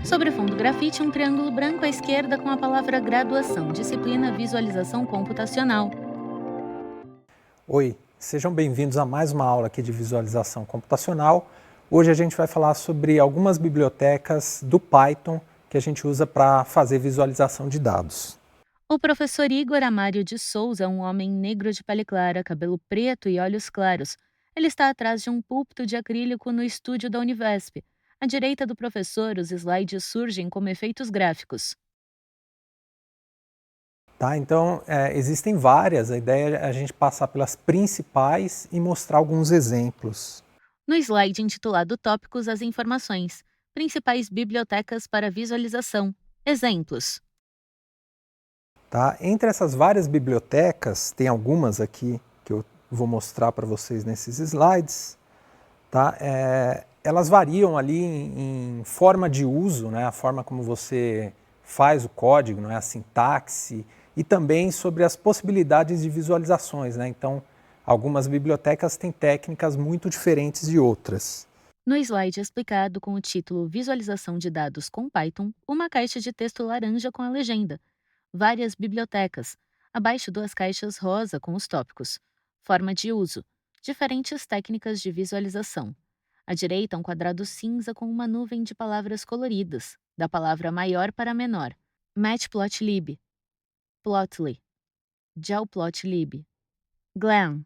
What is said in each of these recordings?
Sobre o fundo grafite, um triângulo branco à esquerda com a palavra graduação, disciplina Visualização Computacional. Oi, sejam bem-vindos a mais uma aula aqui de visualização computacional. Hoje a gente vai falar sobre algumas bibliotecas do Python que a gente usa para fazer visualização de dados. O professor Igor Amário de Souza é um homem negro de pele clara, cabelo preto e olhos claros. Ele está atrás de um púlpito de acrílico no estúdio da Univesp. À direita do professor, os slides surgem como efeitos gráficos. Tá? Então, existem várias, a ideia é a gente passar pelas principais e mostrar alguns exemplos. No slide intitulado Tópicos, as informações. Principais bibliotecas para visualização. Exemplos. Tá? Entre essas várias bibliotecas, tem algumas aqui que eu vou mostrar para vocês nesses slides. Tá? Elas variam ali em forma de uso, né? A forma como você faz o código, né? A sintaxe, e também sobre as possibilidades de visualizações. Né? Então, algumas bibliotecas têm técnicas muito diferentes de outras. No slide explicado com o título Visualização de dados com Python, uma caixa de texto laranja com a legenda. Várias bibliotecas. Abaixo duas caixas rosa com os tópicos. Forma de uso. Diferentes técnicas de visualização. À direita, um quadrado cinza com uma nuvem de palavras coloridas, da palavra maior para menor. Matplotlib, Plotly, Gelplotlib, Glam,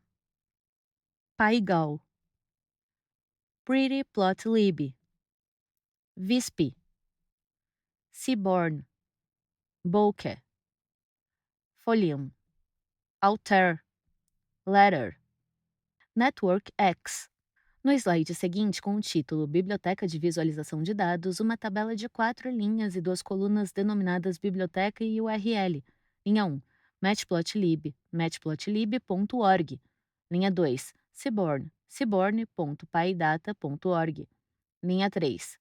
Pygal, PrettyPlotlib, Visp, Seaborn, Bokeh, Folium, Altair, Ladder, NetworkX. No slide seguinte, com o título Biblioteca de Visualização de Dados, uma tabela de 4 linhas e 2 colunas denominadas Biblioteca e URL. Linha 1, Matplotlib, matplotlib.org. Linha 2, Seaborn, seaborn.pydata.org. Linha 3,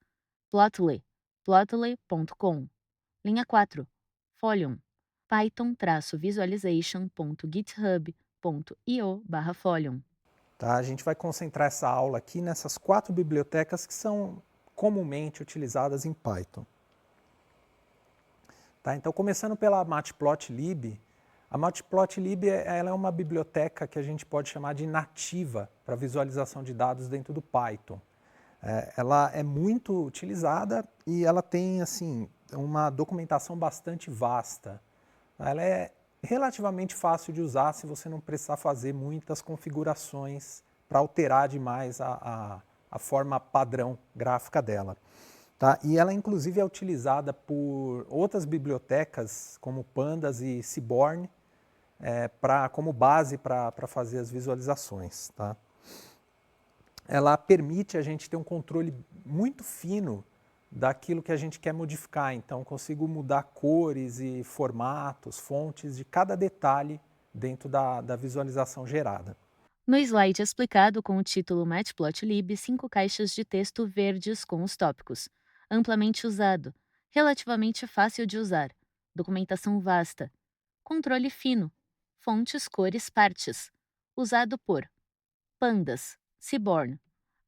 Plotly, plotly.com. Linha 4, Folium, python-visualization.github.io/folium. Tá? A gente vai concentrar essa aula aqui nessas 4 bibliotecas que são comumente utilizadas em Python. Tá? Então, começando pela Matplotlib, a Matplotlib ela é uma biblioteca que a gente pode chamar de nativa para visualização de dados dentro do Python. Ela é muito utilizada e ela tem assim, uma documentação bastante vasta. Ela é relativamente fácil de usar se você não precisar fazer muitas configurações para alterar demais a forma padrão gráfica dela. Tá? E ela inclusive é utilizada por outras bibliotecas como Pandas e Seaborn como base para fazer as visualizações. Tá? Ela permite a gente ter um controle muito fino daquilo que a gente quer modificar. Então, consigo mudar cores e formatos, fontes de cada detalhe dentro da visualização gerada. No slide explicado com o título Matplotlib, 5 caixas de texto verdes com os tópicos. Amplamente usado. Relativamente fácil de usar. Documentação vasta. Controle fino. Fontes, cores, partes. Usado por Pandas, Seaborn.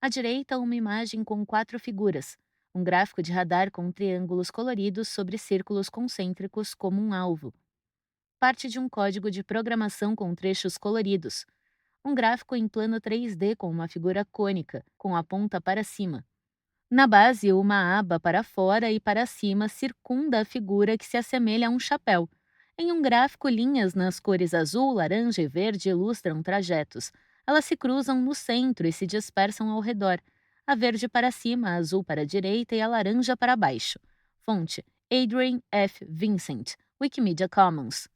À direita, uma imagem com 4 figuras. Um gráfico de radar com triângulos coloridos sobre círculos concêntricos como um alvo. Parte de um código de programação com trechos coloridos. Um gráfico em plano 3D com uma figura cônica, com a ponta para cima. Na base, uma aba para fora e para cima circunda a figura que se assemelha a um chapéu. Em um gráfico, linhas nas cores azul, laranja e verde ilustram trajetos. Elas se cruzam no centro e se dispersam ao redor. A verde para cima, a azul para a direita e a laranja para baixo. Fonte: Adrian F. Vincent, Wikimedia Commons.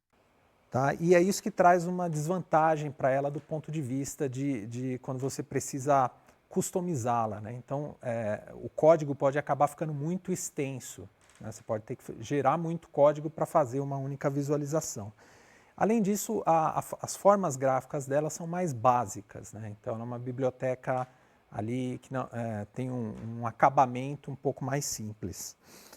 Tá? E é isso que traz uma desvantagem para ela do ponto de vista de quando você precisa customizá-la. Né? Então, o código pode acabar ficando muito extenso. Né? Você pode ter que gerar muito código para fazer uma única visualização. Além disso, as formas gráficas dela são mais básicas. Né? Então, ela é uma biblioteca ali que tem um acabamento um pouco mais simples.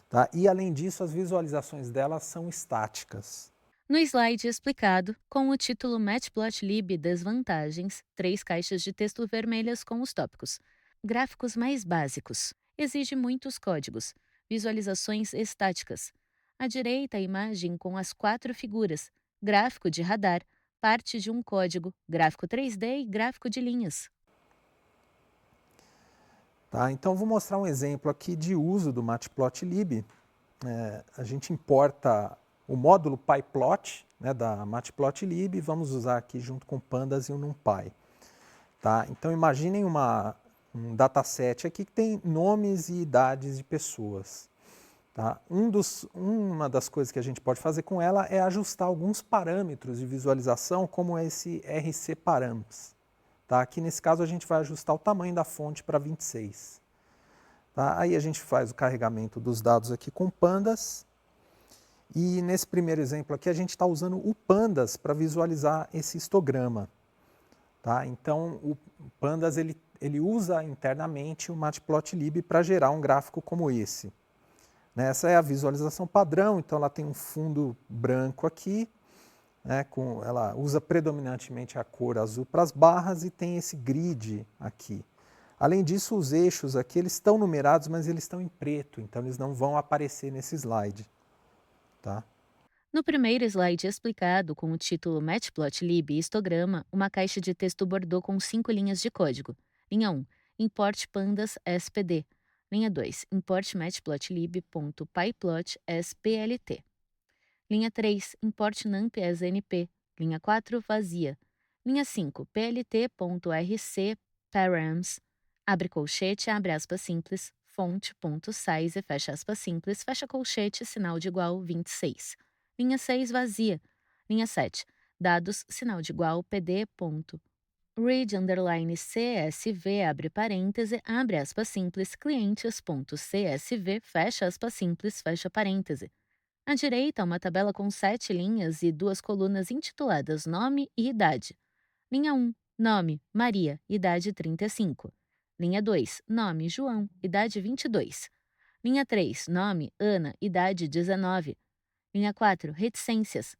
Tá? E, além disso, as visualizações dela são estáticas. No slide explicado, com o título Matplotlib Desvantagens, 3 caixas de texto vermelhas com os tópicos. Gráficos mais básicos. Exige muitos códigos. Visualizações estáticas. À direita, a imagem com as 4 figuras: gráfico de radar, parte de um código, gráfico 3D e gráfico de linhas. Tá? Então, vou mostrar um exemplo aqui de uso do Matplotlib. A gente importa o módulo PyPlot, né, da Matplotlib, vamos usar aqui junto com Pandas e o NumPy. Tá? Então, imaginem um dataset aqui que tem nomes e idades de pessoas. Tá? Uma das coisas que a gente pode fazer com ela é ajustar alguns parâmetros de visualização, como esse RC Params. Tá? Aqui nesse caso a gente vai ajustar o tamanho da fonte para 26. Tá? Aí a gente faz o carregamento dos dados aqui com Pandas. E nesse primeiro exemplo aqui a gente está usando o Pandas para visualizar esse histograma. Tá? Então o Pandas ele usa internamente o Matplotlib para gerar um gráfico como esse. Essa é a visualização padrão, então ela tem um fundo branco aqui, né, ela usa predominantemente a cor azul para as barras e tem esse grid aqui. Além disso, os eixos aqui eles estão numerados, mas eles estão em preto, então eles não vão aparecer nesse slide. Tá? No primeiro slide explicado, com o título Matplotlib e histograma, uma caixa de texto bordô com 5 linhas de código. Linha 1. Import pandas SPD. Linha 2. Import matplotlib.pyplot as PLT. Linha 3. Import numpy as NP. Linha 4. Vazia. Linha 5. plt.rc params. Abre colchete, abre aspas simples, fonte.size, fecha aspas simples, fecha colchete, sinal de igual 26. Linha 6, vazia. Linha 7, dados, sinal de igual, pd.read_csv, abre parêntese, abre aspas simples, clientes.csv, fecha aspas simples, fecha parêntese. À direita, uma tabela com 7 linhas e 2 colunas intituladas Nome e Idade. Linha 1, nome, Maria, idade 35. Linha 2, nome, João, idade 22. Linha 3, nome, Ana, idade 19. Linha 4, reticências.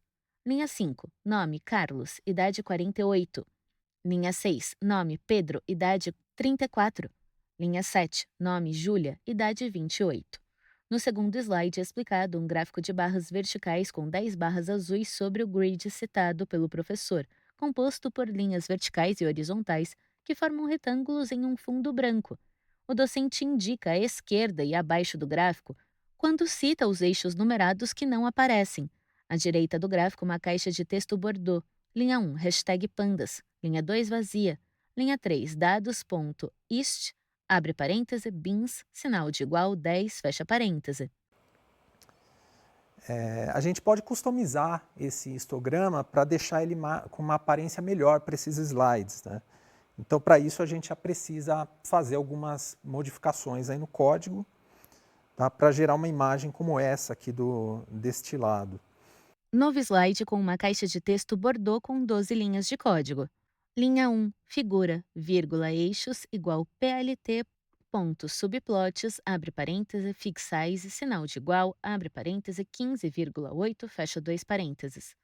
Linha 5, nome, Carlos, idade 48. Linha 6, nome, Pedro, idade 34. Linha 7, nome, Júlia, idade 28. No segundo slide é explicado um gráfico de barras verticais com 10 barras azuis sobre o grid citado pelo professor, composto por linhas verticais e horizontais que formam retângulos em um fundo branco. O docente indica à esquerda e abaixo do gráfico quando cita os eixos numerados que não aparecem. À direita do gráfico, uma caixa de texto bordô. Linha 1, hashtag pandas. Linha 2, vazia. Linha 3, dados.ist, abre parêntese, bins, sinal de igual 10, fecha parêntese. A gente pode customizar esse histograma para deixar ele com uma aparência melhor para esses slides. Né? Então, para isso, a gente já precisa fazer algumas modificações aí no código, tá? Para gerar uma imagem como essa aqui deste lado. Novo slide com uma caixa de texto bordô com 12 linhas de código. Linha 1, figura, vírgula, eixos, igual PLT, ponto, subplots, abre parêntese, fixsize, sinal de igual, abre parêntese, 15,8, fecha 2 parênteses.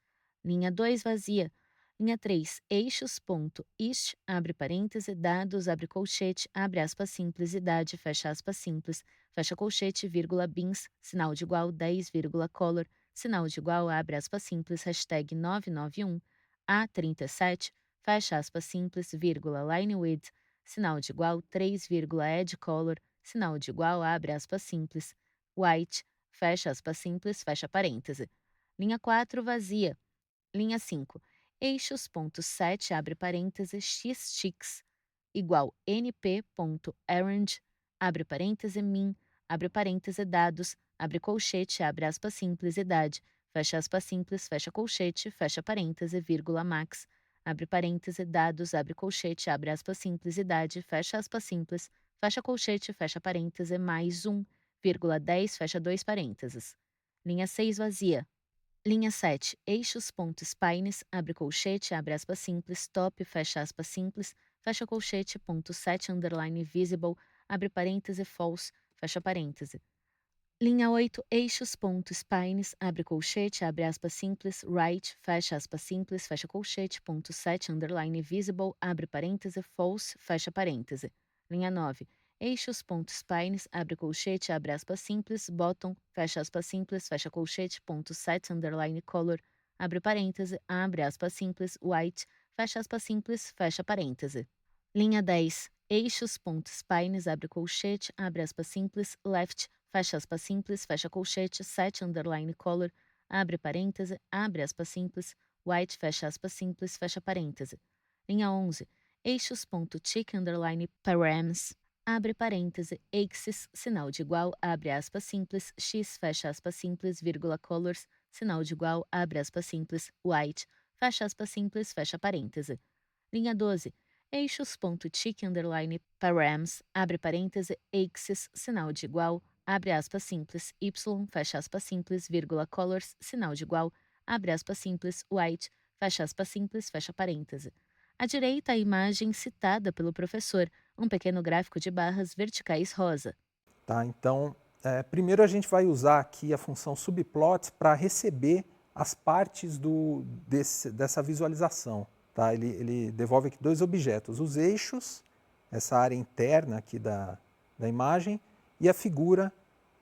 Linha 2, vazia. Linha 3, eixos, ponto, ist, abre parêntese, dados, abre colchete, abre aspas simples, idade, fecha aspas simples, fecha colchete, vírgula, bins, sinal de igual, 10, color, sinal de igual, abre aspas simples, hashtag 991, A37, fecha aspas simples, vírgula, line width, sinal de igual, 3, add color, sinal de igual, abre aspas simples, white, fecha aspas simples, fecha parêntese. Linha 4, vazia. Linha 5, eixos.7, abre parêntese, xtix, igual np.arrange, abre parêntese, min, abre parêntese, dados, abre colchete, abre aspas simples, idade, fecha aspas simples, fecha colchete, fecha parêntese, vírgula, max, abre parêntese, dados, abre colchete, abre aspas simples, idade, fecha aspas simples, fecha colchete, fecha parêntese, mais 1, vírgula 10, fecha 2 parênteses. Linha 6, vazia. Linha 7, eixos.spines, abre colchete, abre aspas simples, top, fecha aspas simples, fecha colchete, ponto 7, underline visible, abre parêntese, false, fecha parêntese. Linha 8, eixos.spines, abre colchete, abre aspas simples, right, fecha aspas simples, fecha colchete, ponto 7, underline visible, abre parêntese, false, fecha parêntese. Linha 9, eixos.spines, abre colchete, abre aspas simples, bottom, fecha aspas simples, fecha colchete, ponto set, underline color, abre parêntese, abre aspas simples, white, fecha aspas simples, fecha parêntese. Linha 10, eixos.spines, abre colchete, abre aspas simples, left, fecha aspas simples, fecha colchete, set, underline color, abre parêntese, abre aspas simples, white, fecha aspas simples, fecha parêntese. Linha 11, eixos.tick, underline params, abre parêntese, axis, sinal de igual, abre aspas simples, x, fecha aspas simples, vírgula colors, sinal de igual, abre aspas simples, white, fecha aspas simples, fecha parêntese. Linha 12, eixos.tick, underline params, abre parêntese, axis, sinal de igual, abre aspas simples, y, fecha aspas simples, vírgula colors, sinal de igual, abre aspas simples, white, fecha aspas simples, fecha parêntese. À direita, a imagem citada pelo professor, um pequeno gráfico de barras verticais rosa. Tá? Então, primeiro a gente vai usar aqui a função subplots para receber as partes dessa visualização. Tá? Ele devolve aqui dois objetos, os eixos, essa área interna aqui da imagem, e a figura,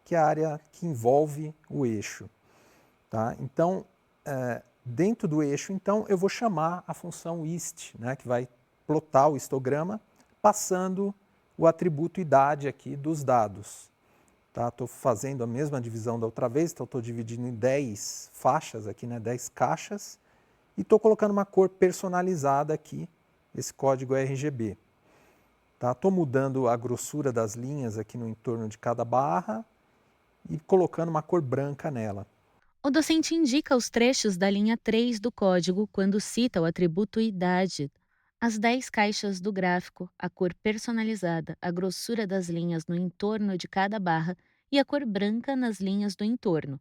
que é a área que envolve o eixo. Tá? Então, dentro do eixo, então, eu vou chamar a função hist, né, que vai plotar o histograma, passando o atributo idade aqui dos dados. Estou fazendo a mesma divisão da outra vez, então estou dividindo em 10 faixas aqui, né, 10 caixas, e estou colocando uma cor personalizada aqui, esse código RGB. Estou mudando a grossura das linhas aqui no entorno de cada barra e colocando uma cor branca nela. O docente indica os trechos da linha 3 do código quando cita o atributo idade. As 10 caixas do gráfico, a cor personalizada, a grossura das linhas no entorno de cada barra e a cor branca nas linhas do entorno.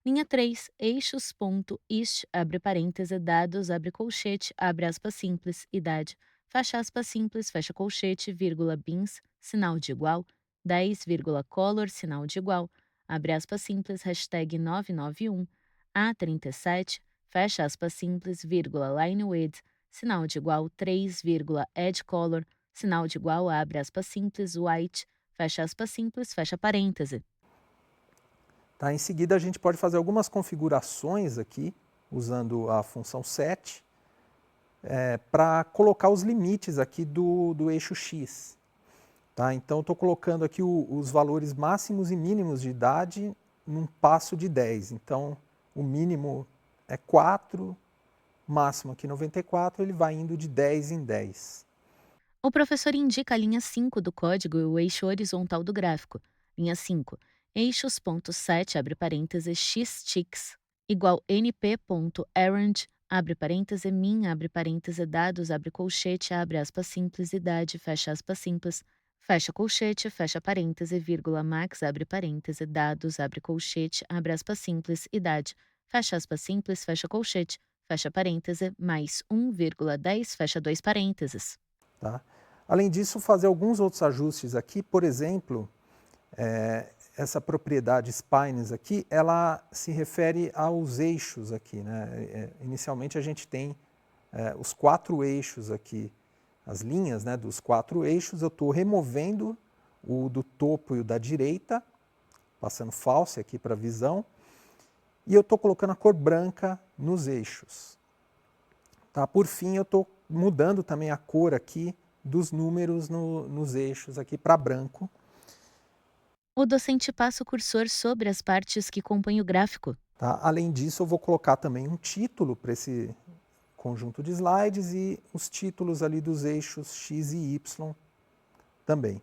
Linha 3, eixos.ist, abre parêntese, dados, abre colchete, abre aspas simples, idade, fecha aspas simples, fecha colchete, vírgula, bins, sinal de igual, 10, vírgula, color, sinal de igual, abre aspas simples, hashtag 991, A37, fecha aspas simples, vírgula, line width, sinal de igual, 3, vírgula, edge color, sinal de igual, abre aspas simples, white, fecha aspas simples, fecha parêntese. Tá? Em seguida, a gente pode fazer algumas configurações aqui, usando a função set, para colocar os limites aqui do eixo X. Tá? Então, estou colocando aqui os valores máximos e mínimos de idade num passo de 10. Então, o mínimo é 4, máximo aqui 94, ele vai indo de 10 em 10. O professor indica a linha 5 do código e o eixo horizontal do gráfico. Linha 5. Eixos.set, abre parêntese, xticks, igual np.errand, abre parêntese, min, abre parêntese, dados, abre colchete, abre aspas simples, idade, fecha aspas simples, fecha colchete, fecha parêntese, vírgula, max, abre parêntese, dados, abre colchete, abre aspas simples, idade, fecha aspas simples, fecha colchete, fecha parêntese, mais 1,10, fecha dois parênteses. Tá? Além disso, fazer alguns outros ajustes aqui, por exemplo, essa propriedade spines aqui, ela se refere aos eixos aqui, né? Inicialmente a gente tem os 4 eixos aqui, as linhas, né, dos 4 eixos, eu estou removendo o do topo e o da direita, passando false aqui para a visão, e eu estou colocando a cor branca nos eixos. Tá? Por fim, eu estou mudando também a cor aqui dos números nos eixos aqui para branco. O docente passa o cursor sobre as partes que compõem o gráfico. Tá? Além disso, eu vou colocar também um título para esse conjunto de slides e os títulos ali dos eixos X e Y também.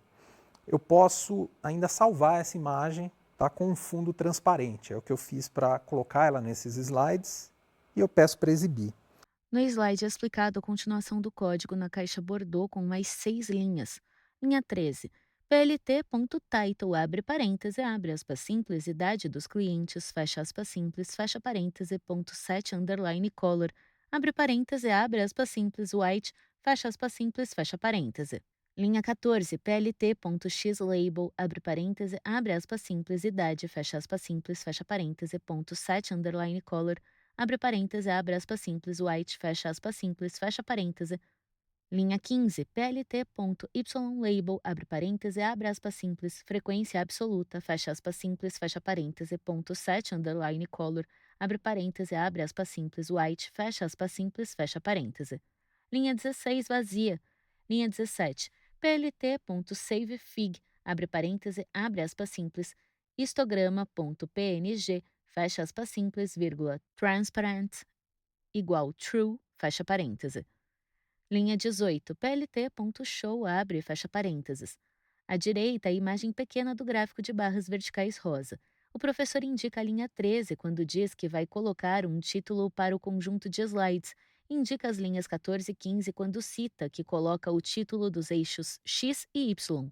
Eu posso ainda salvar essa imagem, tá, com um fundo transparente. É o que eu fiz para colocar ela nesses slides e eu peço para exibir. No slide é explicado a continuação do código na caixa Bordeaux com mais 6 linhas. Linha 13. plt.title, abre parêntese, abre aspas simples, idade dos clientes, fecha aspas simples, fecha parêntese, ponto set, underline color, abre parêntese, abre aspas simples, white, fecha aspas simples, fecha parêntese. Linha 14, plt.xlabel, abre parêntese, abre aspas simples, idade, fecha aspas simples, fecha parêntese, ponto set, underline color, abre parêntese, abre aspas simples, white, fecha aspas simples, fecha parêntese, Linha 15, plt.ylabel, abre parêntese, abre aspas simples, frequência absoluta, fecha aspas simples, fecha parêntese, ponto 7, underline color, abre parêntese, abre aspas simples, white, fecha aspas simples, fecha parêntese. Linha 16, vazia. Linha 17, plt.savefig, abre parêntese, abre aspas simples, histograma.png, fecha aspas simples, vírgula, transparent, igual true, fecha parêntese. Linha 18, plt.show, abre e fecha parênteses. À direita, a imagem pequena do gráfico de barras verticais rosa. O professor indica a linha 13 quando diz que vai colocar um título para o conjunto de slides. Indica as linhas 14 e 15 quando cita que coloca o título dos eixos X e Y.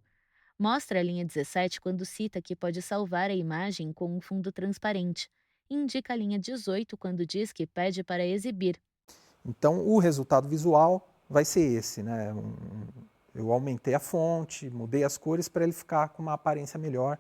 Mostra a linha 17 quando cita que pode salvar a imagem com um fundo transparente. Indica a linha 18 quando diz que pede para exibir. Então, o resultado visual vai ser esse, né? Eu aumentei a fonte, mudei as cores para ele ficar com uma aparência melhor,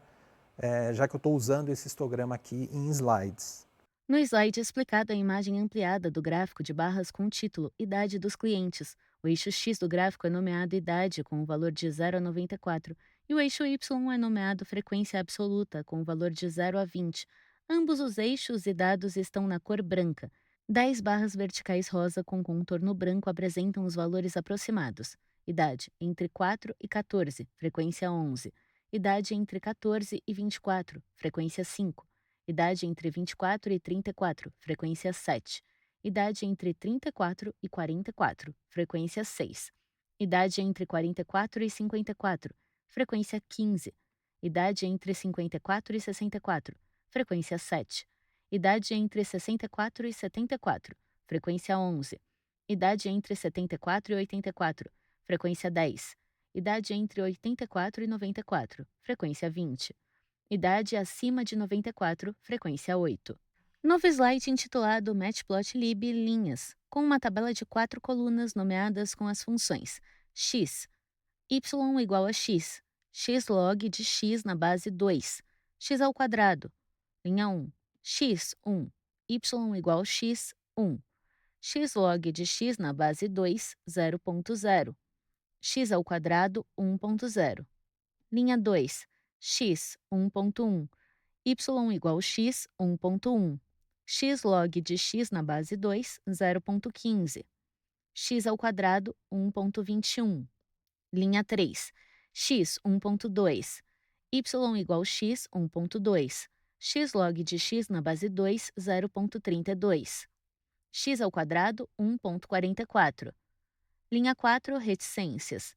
já que eu estou usando esse histograma aqui em slides. No slide é explicado a imagem ampliada do gráfico de barras com o título Idade dos clientes. O eixo X do gráfico é nomeado Idade, com o valor de 0 a 94, e o eixo Y é nomeado Frequência Absoluta, com o valor de 0 a 20. Ambos os eixos e dados estão na cor branca. 10 barras verticais rosa com contorno branco apresentam os valores aproximados. Idade entre 4 e 14, frequência 11. Idade entre 14 e 24, frequência 5. Idade entre 24 e 34, frequência 7. Idade entre 34 e 44, frequência 6. Idade entre 44 e 54, frequência 15. Idade entre 54 e 64, frequência 7. Idade entre 64 e 74, frequência 11. Idade entre 74 e 84, frequência 10. Idade entre 84 e 94, frequência 20. Idade acima de 94, frequência 8. Novo slide intitulado Matplotlib Linhas, com uma tabela de 4 colunas nomeadas com as funções x, y igual a x, x log de x na base 2, x ao quadrado, linha 1, x 1, y igual a x 1, x log de x na base 2, 0.0, x ao quadrado 1.0, linha 2, x 1.1, y igual x 1.1, x log de x na base 2, 0.15, x ao quadrado 1.21, linha 3, x 1.2, y igual x 1.2, x log de x na base 2, 0.32, x ao quadrado 1.44, linha 4, reticências,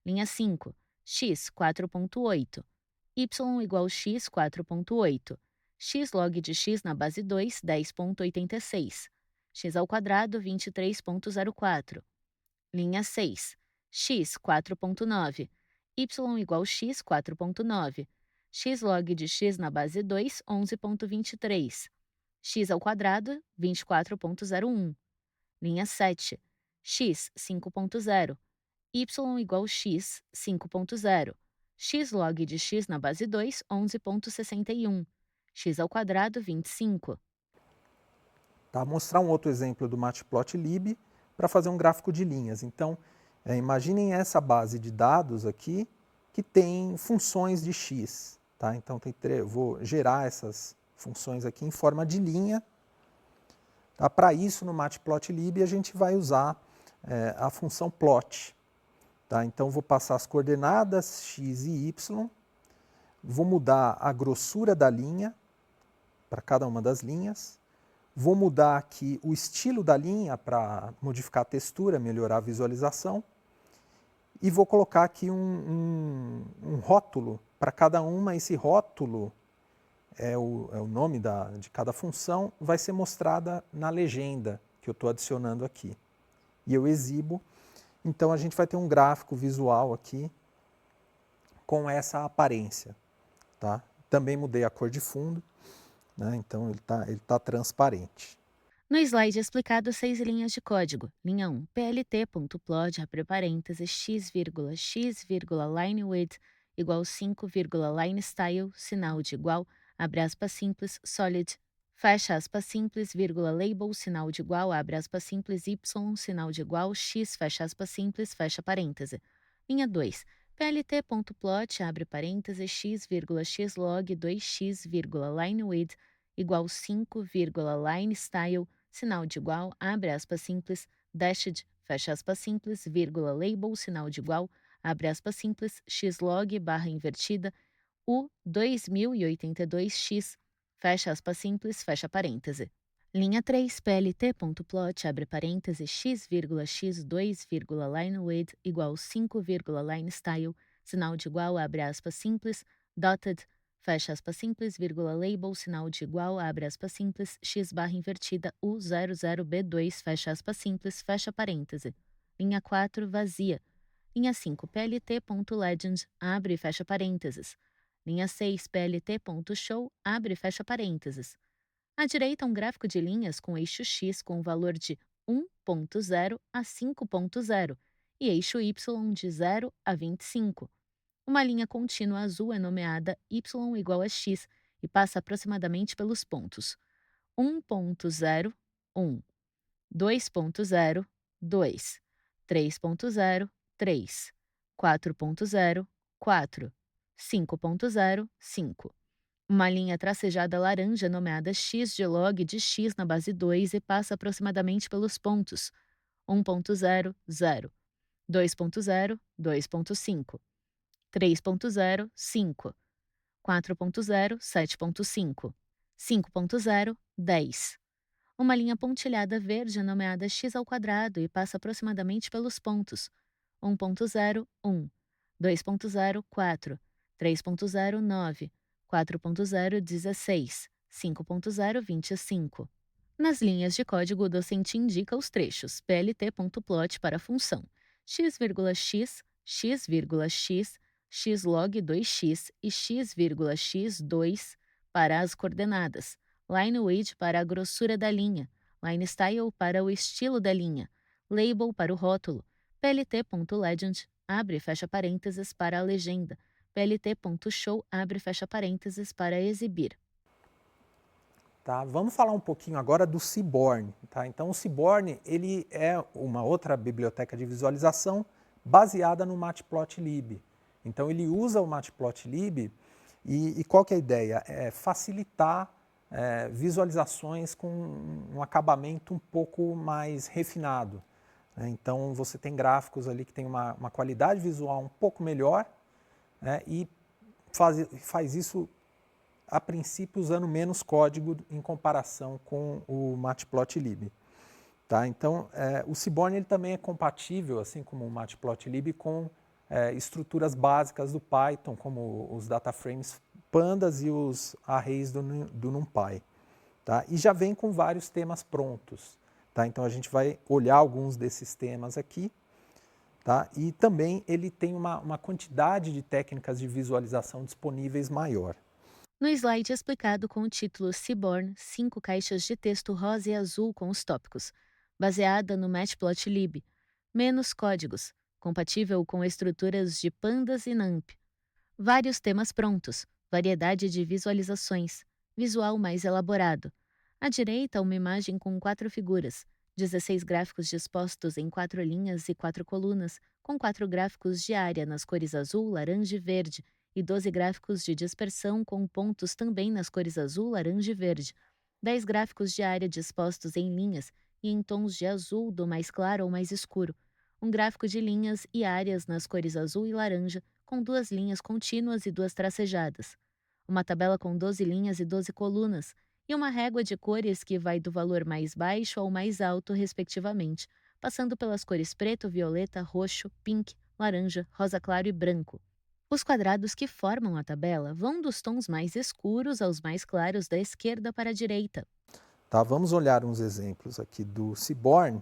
linha 5, x 4.8, y igual x 4.8, x log de x na base 2, 10.86, x ao quadrado 23.04, linha 6, x 4.9, y igual x 4.9, x log de x na base 2, 11.23, x ao quadrado 24.01, linha 7, x 5.0, y igual x 5.0, x log de x na base 2, 11.61, x ao quadrado 25. Tá? Mostrar um outro exemplo do Matplotlib para fazer um gráfico de linhas. Então, imaginem essa base de dados aqui que tem funções de x. Tá? Então, vou gerar essas funções aqui em forma de linha. Tá? Para isso, no Matplotlib, a gente vai usar a função plot. Tá? Então, vou passar as coordenadas x e y, vou mudar a grossura da linha para cada uma das linhas, vou mudar aqui o estilo da linha para modificar a textura, melhorar a visualização, e vou colocar aqui um rótulo para cada uma. Esse rótulo é o nome de cada função, vai ser mostrada na legenda que eu estou adicionando aqui. E eu exibo. Então, a gente vai ter um gráfico visual aqui com essa aparência. Tá? Também mudei a cor de fundo, né? Então ele tá transparente. No slide é explicado 6 linhas de código. Linha 1, plt.plot, abre parênteses, x, line width igual 5, line style, sinal de igual, abre aspas simples, solid, fecha aspas simples, vírgula, label, sinal de igual, abre aspas simples, y, sinal de igual, x, fecha aspas simples, fecha parêntese. Linha 2. plt.plot, abre parêntese, x, vírgula, xlog 2x, vírgula, line width, igual 5, vírgula, line style, sinal de igual, abre aspas simples, dashed, fecha aspas simples, vírgula, label, sinal de igual, abre aspas simples, xlog, barra invertida, u 2082x, fecha aspas simples, fecha parêntese. Linha 3, plt.plot, abre parêntese, x, x2, line width, igual 5, line style, sinal de igual, abre aspas simples, dotted, fecha aspas simples, vírgula, label, sinal de igual, abre aspas simples, x barra invertida, u00b2, fecha aspas simples, fecha parêntese. Linha 4, vazia. Linha 5, plt.legend, abre e fecha parênteses. Linha 6, plt.show, abre e fecha parênteses. À direita, um gráfico de linhas com eixo X com o valor de 1.0 a 5.0 e eixo Y de 0 a 25. Uma linha contínua azul é nomeada y igual a x e passa aproximadamente pelos pontos 1.0, 1, 2.0, 2, 3.0, 3, 4.0, 4, 5.0, 5. Uma linha tracejada laranja nomeada x de log de x na base 2 e passa aproximadamente pelos pontos 1.0, 0, 2.0, 2.5, 3.0, 5, 4.0, 7.5, 5.0, 10. Uma linha pontilhada verde nomeada x ao quadrado e passa aproximadamente pelos pontos 1.0, 1, 2.0, 4, 3.0, 9, 4.0, 16, 5.0, 25. Nas linhas de código, o docente indica os trechos plt.plot para a função x,x, x,x, xlog 2x e x,x2 para as coordenadas, line width para a grossura da linha, line style para o estilo da linha, label para o rótulo, plt.legend, abre e fecha parênteses para a legenda, plt.show, abre e fecha parênteses para exibir. Tá? Vamos falar um pouquinho agora do Seaborn. Tá? Então, o Seaborn ele é uma outra biblioteca de visualização baseada no Matplotlib. Então, ele usa o Matplotlib e qual que é a ideia? É facilitar visualizações com um acabamento um pouco mais refinado. Né? Então, você tem gráficos ali que tem uma qualidade visual um pouco melhor, né? E faz isso a princípio usando menos código em comparação com o Matplotlib. Tá? Então, o Seaborn ele também é compatível, assim como o Matplotlib, com estruturas básicas do Python, como os dataframes pandas e os arrays do NumPy. Tá? E já vem com vários temas prontos. Tá? Então, a gente vai olhar alguns desses temas aqui. Tá? E também ele tem uma quantidade de técnicas de visualização disponíveis maior. No slide explicado com o título Seaborn, 5 caixas de texto rosa e azul com os tópicos, baseada no Matplotlib, menos códigos, compatível com estruturas de pandas e NumPy. Vários temas prontos, variedade de visualizações, visual mais elaborado. À direita, uma imagem com 4 figuras, 16 gráficos dispostos em 4 linhas e 4 colunas, com 4 gráficos de área nas cores azul, laranja e verde, e 12 gráficos de dispersão com pontos também nas cores azul, laranja e verde. 10 gráficos de área dispostos em linhas e em tons de azul do mais claro ao mais escuro. Um gráfico de linhas e áreas nas cores azul e laranja, com 2 linhas contínuas e 2 tracejadas. Uma tabela com 12 linhas e 12 colunas, e uma régua de cores que vai do valor mais baixo ao mais alto, respectivamente, passando pelas cores preto, violeta, roxo, pink, laranja, rosa claro e branco. Os quadrados que formam a tabela vão dos tons mais escuros aos mais claros da esquerda para a direita. Tá, vamos olhar uns exemplos aqui do Seaborn.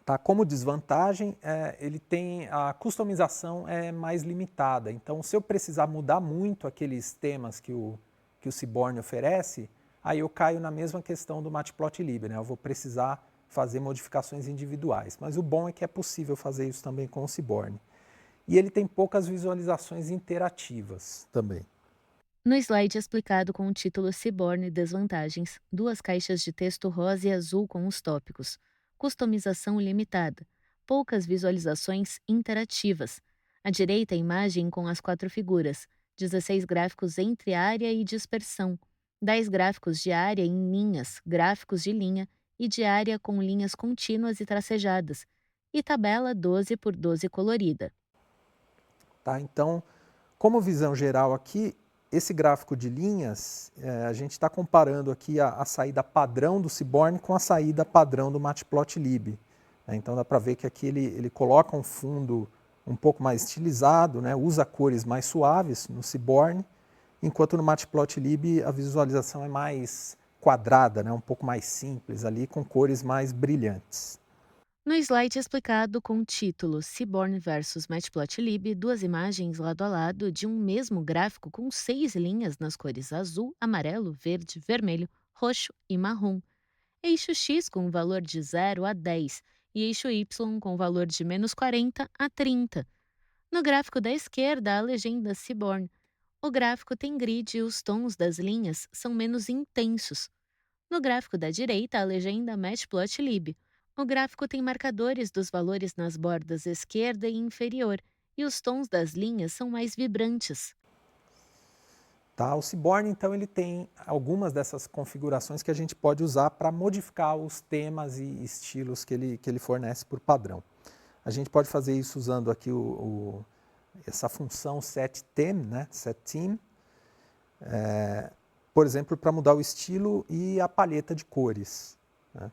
Tá, como desvantagem, ele tem a customização mais limitada. Então, se eu precisar mudar muito aqueles temas que o Seaborn oferece, aí eu caio na mesma questão do Matplotlib, né? Eu vou precisar fazer modificações individuais. Mas o bom é que é possível fazer isso também com o Seaborn. E ele tem poucas visualizações interativas também. No slide explicado com o título Seaborn Desvantagens, duas caixas de texto rosa e azul com os tópicos. Customização limitada. Poucas visualizações interativas. À direita, a imagem com as quatro figuras. 16 gráficos entre área e dispersão. 10 gráficos de área em linhas, gráficos de linha e de área com linhas contínuas e tracejadas. E tabela 12 por 12 colorida. Tá? Então, como visão geral aqui, esse gráfico de linhas, a gente está comparando aqui a saída padrão do Seaborn com a saída padrão do Matplotlib. Então dá para ver que aqui ele coloca um fundo um pouco mais estilizado, né, usa cores mais suaves no Seaborn, enquanto no Matplotlib a visualização é mais quadrada, né, um pouco mais simples ali, com cores mais brilhantes. No slide explicado com o título Seaborn versus Matplotlib, duas imagens lado a lado de um mesmo gráfico com 6 linhas nas cores azul, amarelo, verde, vermelho, roxo e marrom. Eixo X com valor de 0 a 10 e eixo Y com valor de -40 a 30. No gráfico da esquerda, a legenda Seaborn. O gráfico tem grid e os tons das linhas são menos intensos. No gráfico da direita, a legenda Matplotlib. O gráfico tem marcadores dos valores nas bordas esquerda e inferior, e os tons das linhas são mais vibrantes. Tá? O Seaborn, então, ele tem algumas dessas configurações que a gente pode usar para modificar os temas e estilos que ele fornece por padrão. A gente pode fazer isso usando aqui essa função setTheme, né? setTheme, por exemplo, para mudar o estilo e a palheta de cores. Né?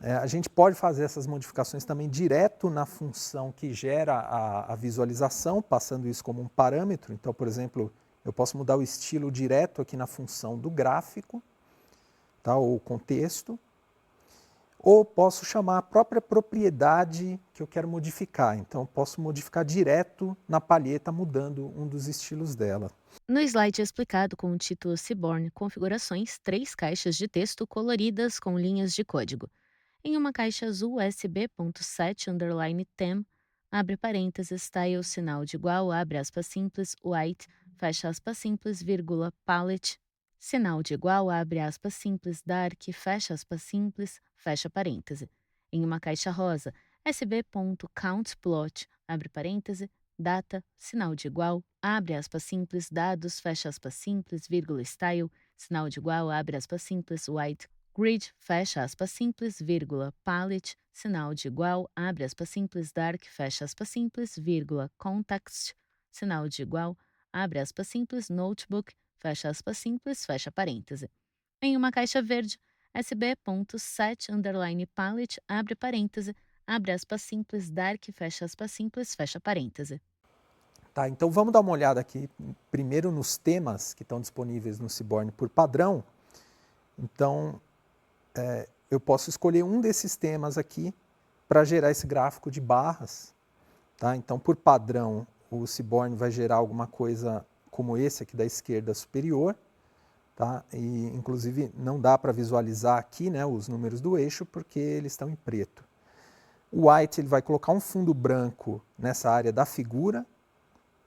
A gente pode fazer essas modificações também direto na função que gera a visualização, passando isso como um parâmetro. Então, por exemplo, eu posso mudar o estilo direto aqui na função do gráfico, tá, ou contexto, ou posso chamar a própria propriedade que eu quero modificar. Então, eu posso modificar direto na palheta, mudando um dos estilos dela. No slide explicado com o título Seaborn Configurações, 3 caixas de texto coloridas com linhas de código. Em uma caixa azul sb.set_them, abre parênteses, style, sinal de igual, abre aspas simples, white, fecha aspas simples, vírgula, palette, sinal de igual, abre aspas simples, dark, fecha aspas simples, fecha parêntese. Em uma caixa rosa, sb.countplot, abre parêntese, data, sinal de igual, abre aspas simples, dados, fecha aspas simples, vírgula, style, sinal de igual, abre aspas simples, white, grid, fecha aspas simples, vírgula, palette, sinal de igual, abre aspas simples, dark, fecha aspas simples, vírgula, context, sinal de igual, abre aspas simples, notebook, fecha aspas simples, fecha parêntese. Em uma caixa verde, sb.set_palette, abre parêntese, abre aspas simples, dark, fecha aspas simples, fecha parêntese. Tá, então vamos dar uma olhada aqui primeiro nos temas que estão disponíveis no Seaborn por padrão. Então, eu posso escolher um desses temas aqui para gerar esse gráfico de barras. Tá? Então, por padrão, o Seaborn vai gerar alguma coisa como esse aqui da esquerda superior. Tá? E, inclusive, não dá para visualizar aqui, né, os números do eixo porque eles estão em preto. O White ele vai colocar um fundo branco nessa área da figura,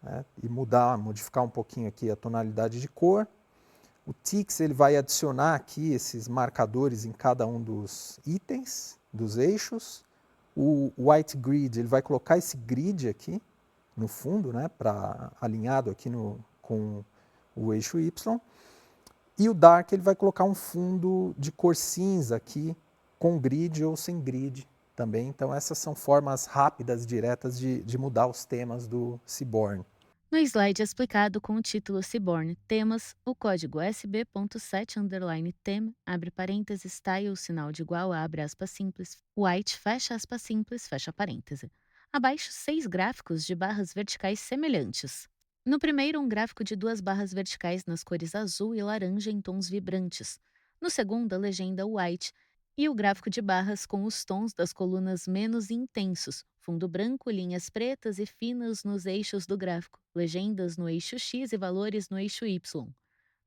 né, e modificar um pouquinho aqui a tonalidade de cor. O Tix ele vai adicionar aqui esses marcadores em cada um dos itens, dos eixos. O White Grid ele vai colocar esse grid aqui no fundo, né, alinhado aqui com o eixo Y. E o Dark ele vai colocar um fundo de cor cinza aqui, com grid ou sem grid também. Então essas são formas rápidas, diretas de mudar os temas do Seaborn. No slide explicado com o título Seaborn Temas, o código sb.set_them, abre parênteses, style, sinal de igual, abre aspas simples, white, fecha aspas simples, fecha parêntese. Abaixo, 6 gráficos de barras verticais semelhantes. No primeiro, um gráfico de 2 barras verticais nas cores azul e laranja em tons vibrantes. No segundo, a legenda white e o gráfico de barras com os tons das colunas menos intensos, fundo branco, linhas pretas e finas nos eixos do gráfico, legendas no eixo X e valores no eixo Y.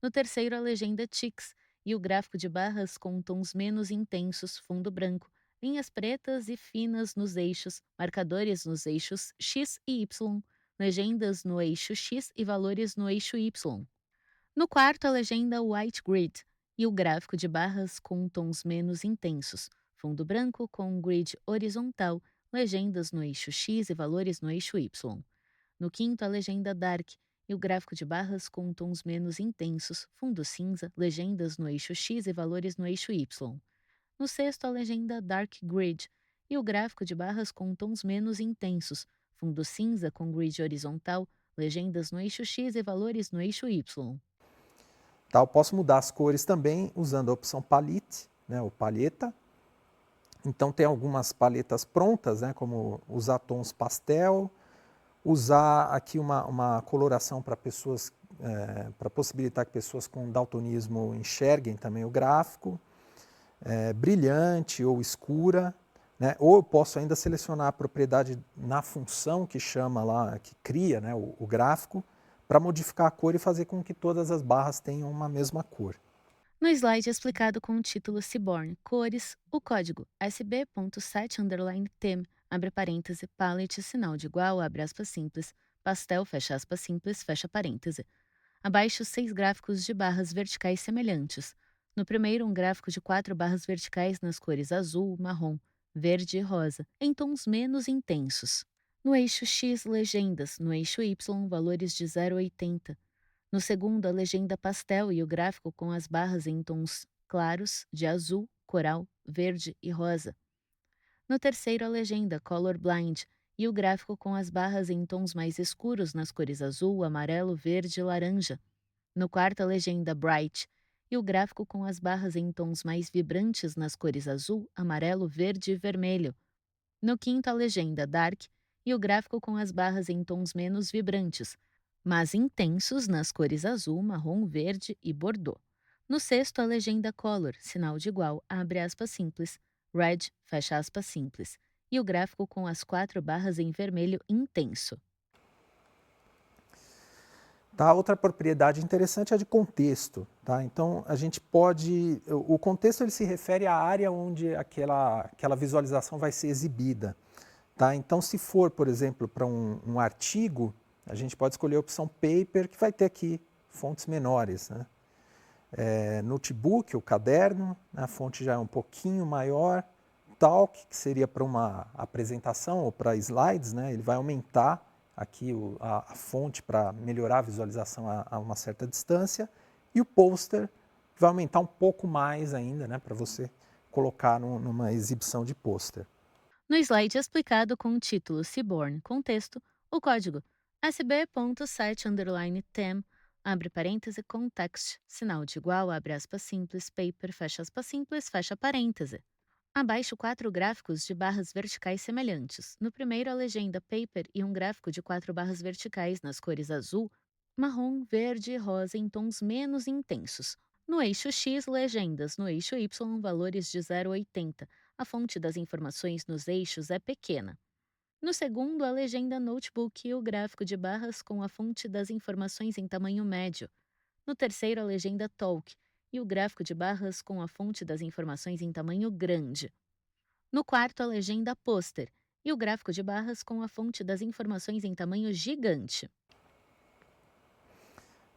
No terceiro, a legenda TIX e o gráfico de barras com tons menos intensos, fundo branco, linhas pretas e finas nos eixos, marcadores nos eixos X e Y, legendas no eixo X e valores no eixo Y. No quarto, a legenda White Grid e o gráfico de barras com tons menos intensos, fundo branco com grid horizontal, legendas no eixo X e valores no eixo Y. No quinto, a legenda Dark e o gráfico de barras com tons menos intensos, fundo cinza, legendas no eixo X e valores no eixo Y. No sexto, a legenda Dark Grid e o gráfico de barras com tons menos intensos, fundo cinza com grid horizontal, legendas no eixo X e valores no eixo Y. Tá? Eu posso mudar as cores também usando a opção Palette, né, ou palheta. Então tem algumas paletas prontas, né, como usar tons pastel, usar aqui uma coloração para pessoas, para possibilitar que pessoas com daltonismo enxerguem também o gráfico, brilhante ou escura, né? Ou eu posso ainda selecionar a propriedade na função que chama lá, que cria, né, o gráfico, para modificar a cor e fazer com que todas as barras tenham uma mesma cor. No slide é explicado com o título Seaborn, cores, o código SB.set_theme, abre parêntese, palette, sinal de igual, abre aspas simples, pastel, fecha aspas simples, fecha parêntese. Abaixo, 6 gráficos de barras verticais semelhantes. No primeiro, um gráfico de 4 barras verticais nas cores azul, marrom, verde e rosa, em tons menos intensos. No eixo X, legendas. No eixo Y, valores de 0 a 80. No segundo, a legenda pastel e o gráfico com as barras em tons claros de azul, coral, verde e rosa. No terceiro, a legenda colorblind e o gráfico com as barras em tons mais escuros nas cores azul, amarelo, verde e laranja. No quarto, a legenda bright e o gráfico com as barras em tons mais vibrantes nas cores azul, amarelo, verde e vermelho. No quinto, a legenda dark e o gráfico com as barras em tons menos vibrantes, mas intensos nas cores azul, marrom, verde e bordô. No sexto, a legenda color, sinal de igual, abre aspas simples, red, fecha aspas simples, e o gráfico com as 4 barras em vermelho intenso. Tá? Outra propriedade interessante é a de contexto. Tá? Então, a gente pode... O contexto ele se refere à área onde aquela visualização vai ser exibida. Tá? Então, se for, por exemplo, para um artigo, a gente pode escolher a opção Paper, que vai ter aqui fontes menores. Né? Notebook, o caderno, né? A fonte já é um pouquinho maior. Talk, que seria para uma apresentação ou para slides, né? Ele vai aumentar aqui a fonte para melhorar a visualização a uma certa distância. E o poster vai aumentar um pouco mais ainda, né? Para você colocar numa exibição de pôster. No slide é explicado com o título Seaborn, contexto, o código sb.set_theme, abre parêntese, context, sinal de igual, abre aspas simples, paper, fecha aspas simples, fecha parêntese. Abaixo, 4 gráficos de barras verticais semelhantes. No primeiro, a legenda paper e um gráfico de 4 barras verticais nas cores azul, marrom, verde e rosa em tons menos intensos. No eixo X, legendas. No eixo Y, valores de 0 a 80. A fonte das informações nos eixos é pequena. No segundo, a legenda notebook e o gráfico de barras com a fonte das informações em tamanho médio. No terceiro, a legenda talk e o gráfico de barras com a fonte das informações em tamanho grande. No quarto, a legenda pôster e o gráfico de barras com a fonte das informações em tamanho gigante.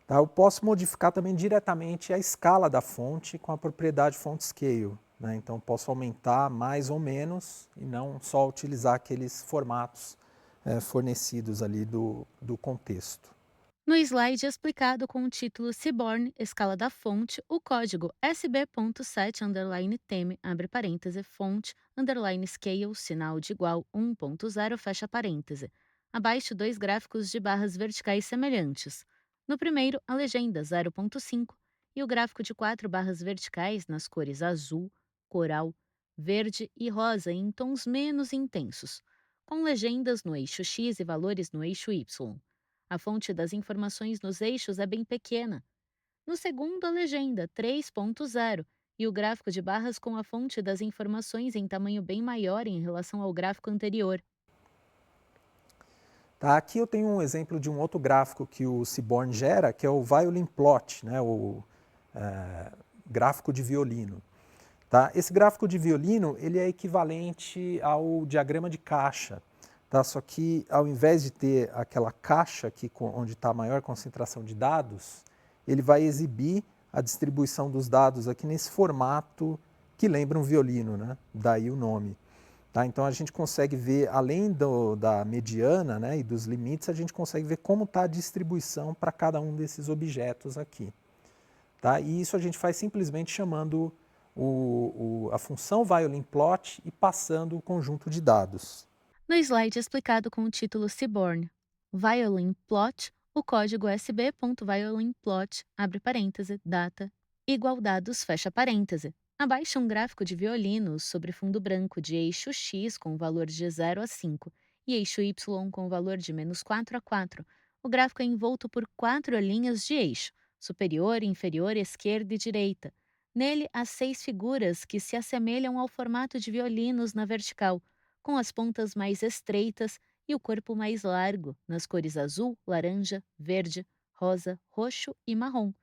Tá? Eu posso modificar também diretamente a escala da fonte com a propriedade font scale. Né? Então, posso aumentar mais ou menos e não só utilizar aqueles formatos fornecidos ali do contexto. No slide é explicado com o título Seaborn, escala da fonte, o código sb.set_theme, abre parêntese, font, underline scale, sinal de igual 1.0, fecha parêntese. Abaixo, 2 gráficos de barras verticais semelhantes. No primeiro, a legenda 0.5 e o gráfico de 4 barras verticais nas cores azul, coral, verde e rosa em tons menos intensos, com legendas no eixo X e valores no eixo Y. A fonte das informações nos eixos é bem pequena. No segundo, a legenda 3.0 e o gráfico de barras com a fonte das informações em tamanho bem maior em relação ao gráfico anterior. Tá? Aqui eu tenho um exemplo de um outro gráfico que o Seaborn gera, que é o Violin Plot, né? O gráfico de violino. Tá? Esse gráfico de violino ele é equivalente ao diagrama de caixa. Tá? Só que ao invés de ter aquela caixa aqui onde está a maior concentração de dados, ele vai exibir a distribuição dos dados aqui nesse formato que lembra um violino, né? Daí o nome. Tá? Então a gente consegue ver, além da mediana, né, e dos limites, a gente consegue ver como está a distribuição para cada um desses objetos aqui. Tá? E isso a gente faz simplesmente chamando a função ViolinPlot e passando o conjunto de dados. No slide explicado com o título Seaborn, Violin Plot, o código sb.violinplot, abre parêntese, data, igual dados, fecha parêntese. Abaixo um gráfico de violinos sobre fundo branco de eixo X com valor de 0 a 5 e eixo Y com valor de -4 a 4. O gráfico é envolto por 4 linhas de eixo, superior, inferior, esquerda e direita. Nele há 6 figuras que se assemelham ao formato de violinos na vertical, com as pontas mais estreitas e o corpo mais largo, nas cores azul, laranja, verde, rosa, roxo e marrom.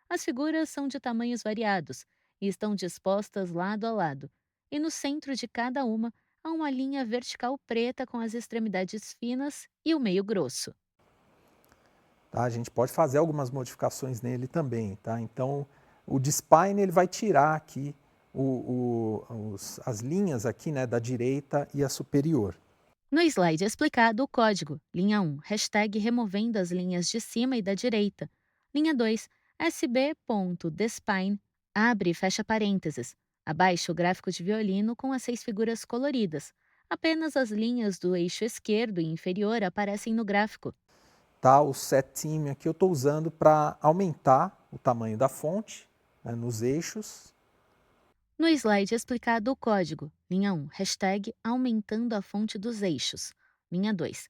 As figuras são de tamanhos variados e estão dispostas lado a lado, e no centro de cada uma há uma linha vertical preta com as extremidades finas e o meio grosso. Tá? A gente pode fazer algumas modificações nele também. Tá? Então, o de spine ele vai tirar aqui as linhas aqui, né, da direita e a superior. No slide explicado, o código. Linha 1, hashtag removendo as linhas de cima e da direita. Linha 2, sb.despine, abre e fecha parênteses. Abaixo o gráfico de violino com as 6 figuras coloridas. Apenas as linhas do eixo esquerdo e inferior aparecem no gráfico. Tá? O settheme aqui eu estou usando para aumentar o tamanho da fonte, né, nos eixos. No slide explicado o código. Linha 1, hashtag aumentando a fonte dos eixos. Linha 2,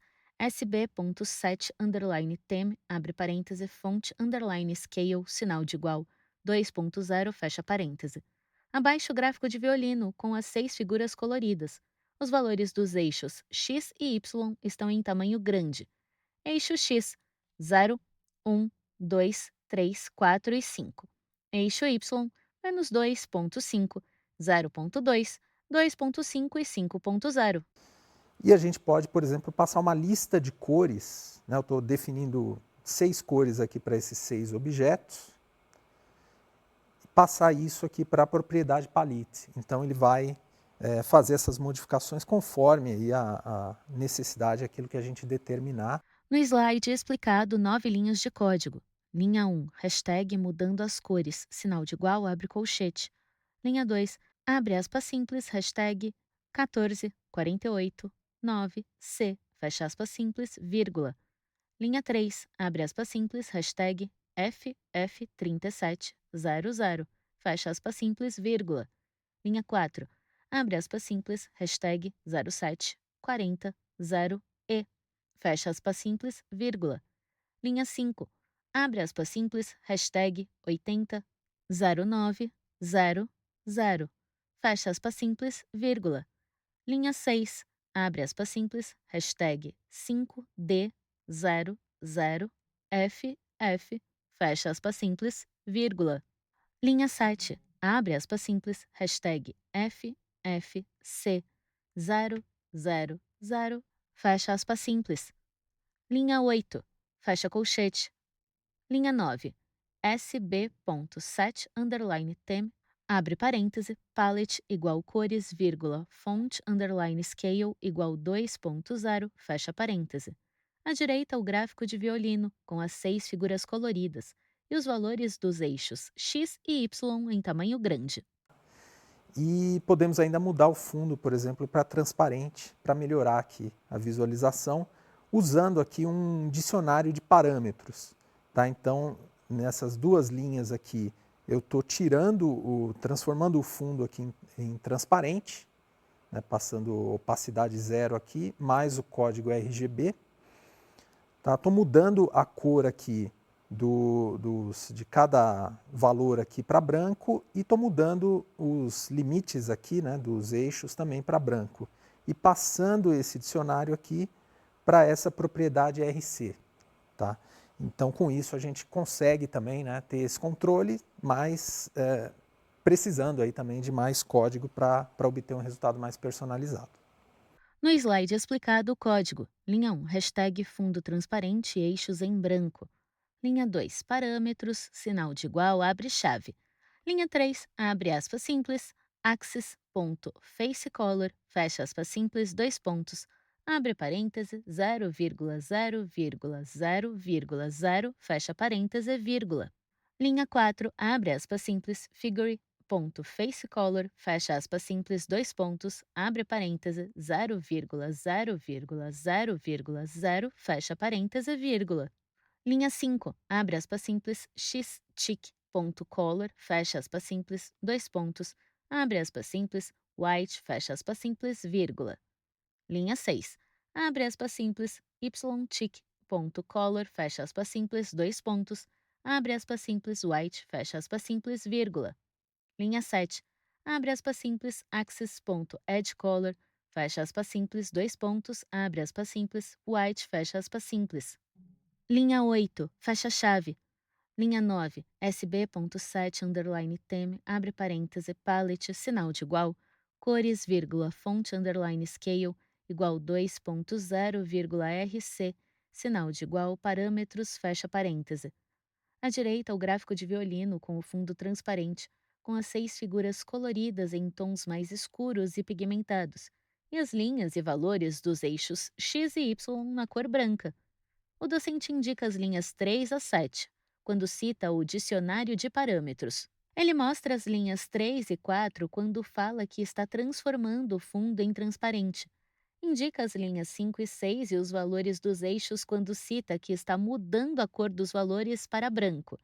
sb.set_theme, abre parêntese, fonte underline scale, sinal de igual, 2.0, fecha parêntese. Abaixo o gráfico de violino, com as 6 figuras coloridas. Os valores dos eixos x e y estão em tamanho grande. Eixo x, 0, 1, 2, 3, 4 e 5. Eixo y, -2.5, 0.2, 2.5 e 5.0. E a gente pode, por exemplo, passar uma lista de cores. Né? Eu estou definindo 6 cores aqui para esses 6 objetos. E passar isso aqui para a propriedade palette. Então ele vai fazer essas modificações conforme aí a necessidade, aquilo que a gente determinar. No slide explicado 9 linhas de código. Linha 1, hashtag mudando as cores, sinal de igual, abre colchete. Linha 2, abre aspas simples, hashtag 14, 48, 9, C, fecha aspas simples, vírgula. Linha 3, abre aspas simples, hashtag FF3700, fecha aspas simples, vírgula. Linha 4, abre aspas simples, hashtag 07, 40, 0E, fecha aspas simples, vírgula. Linha 5, abre aspas simples, hashtag 80, 09, 0, 0, fecha aspas simples, vírgula. Linha 6, abre aspas simples, hashtag 5D00FF, fecha aspas simples, vírgula. Linha 7, abre aspas simples, hashtag FFC000, fecha aspas simples. Linha 8, fecha colchete. Linha 9, sb.set_theme, abre parêntese, palette igual cores, vírgula, font underline scale igual 2.0, fecha parêntese. À direita, o gráfico de violino, com as 6 figuras coloridas, e os valores dos eixos x e y em tamanho grande. E podemos ainda mudar o fundo, por exemplo, para transparente, para melhorar aqui a visualização, usando aqui um dicionário de parâmetros. Tá? Então, nessas duas linhas aqui, eu estou transformando o fundo aqui em transparente, né, passando opacidade 0 aqui, mais o código RGB. Estou mudando a cor aqui de cada valor aqui para branco e estou mudando os limites aqui, né, dos eixos também para branco. E passando esse dicionário aqui para essa propriedade RC. Tá? Então, com isso, a gente consegue também, né, ter esse controle, mas precisando aí também de mais código para obter um resultado mais personalizado. No slide explicado o código. Linha 1, hashtag fundo transparente e eixos em branco. Linha 2, parâmetros, sinal de igual, abre chave. Linha 3, abre aspas simples, axis.facecolor, fecha aspas simples, dois pontos, abre parêntese, 0,0,0,0, fecha parêntese, vírgula. Linha 4, abre aspas simples, figure.facecolor, fecha aspas simples, dois pontos, abre parêntese, 0,0,0,0, fecha parêntese, vírgula. Linha 5, abre aspas simples, xtick.color, fecha aspas simples, dois pontos, abre aspas simples, white, fecha aspas simples, vírgula. Linha 6, abre aspas simples, ytick.color, fecha aspas simples, dois pontos, abre aspas simples, white, fecha aspas simples, vírgula. Linha 7, abre aspas simples, axis.edgecolor, fecha aspas simples, dois pontos, abre aspas simples, white, fecha aspas simples. Linha 8, fecha-chave. Linha 9, sb.set underline theme, abre parêntese, palette, sinal de igual, cores, vírgula, font underline scale, igual 2.0,rc, sinal de igual, parâmetros, fecha parêntese. À direita, o gráfico de violino com o fundo transparente, com as 6 figuras coloridas em tons mais escuros e pigmentados, e as linhas e valores dos eixos x e y na cor branca. O docente indica as linhas 3 a 7, quando cita o dicionário de parâmetros. Ele mostra as linhas 3 e 4 quando fala que está transformando o fundo em transparente. Indica as linhas 5 e 6 e os valores dos eixos quando cita que está mudando a cor dos valores para branco.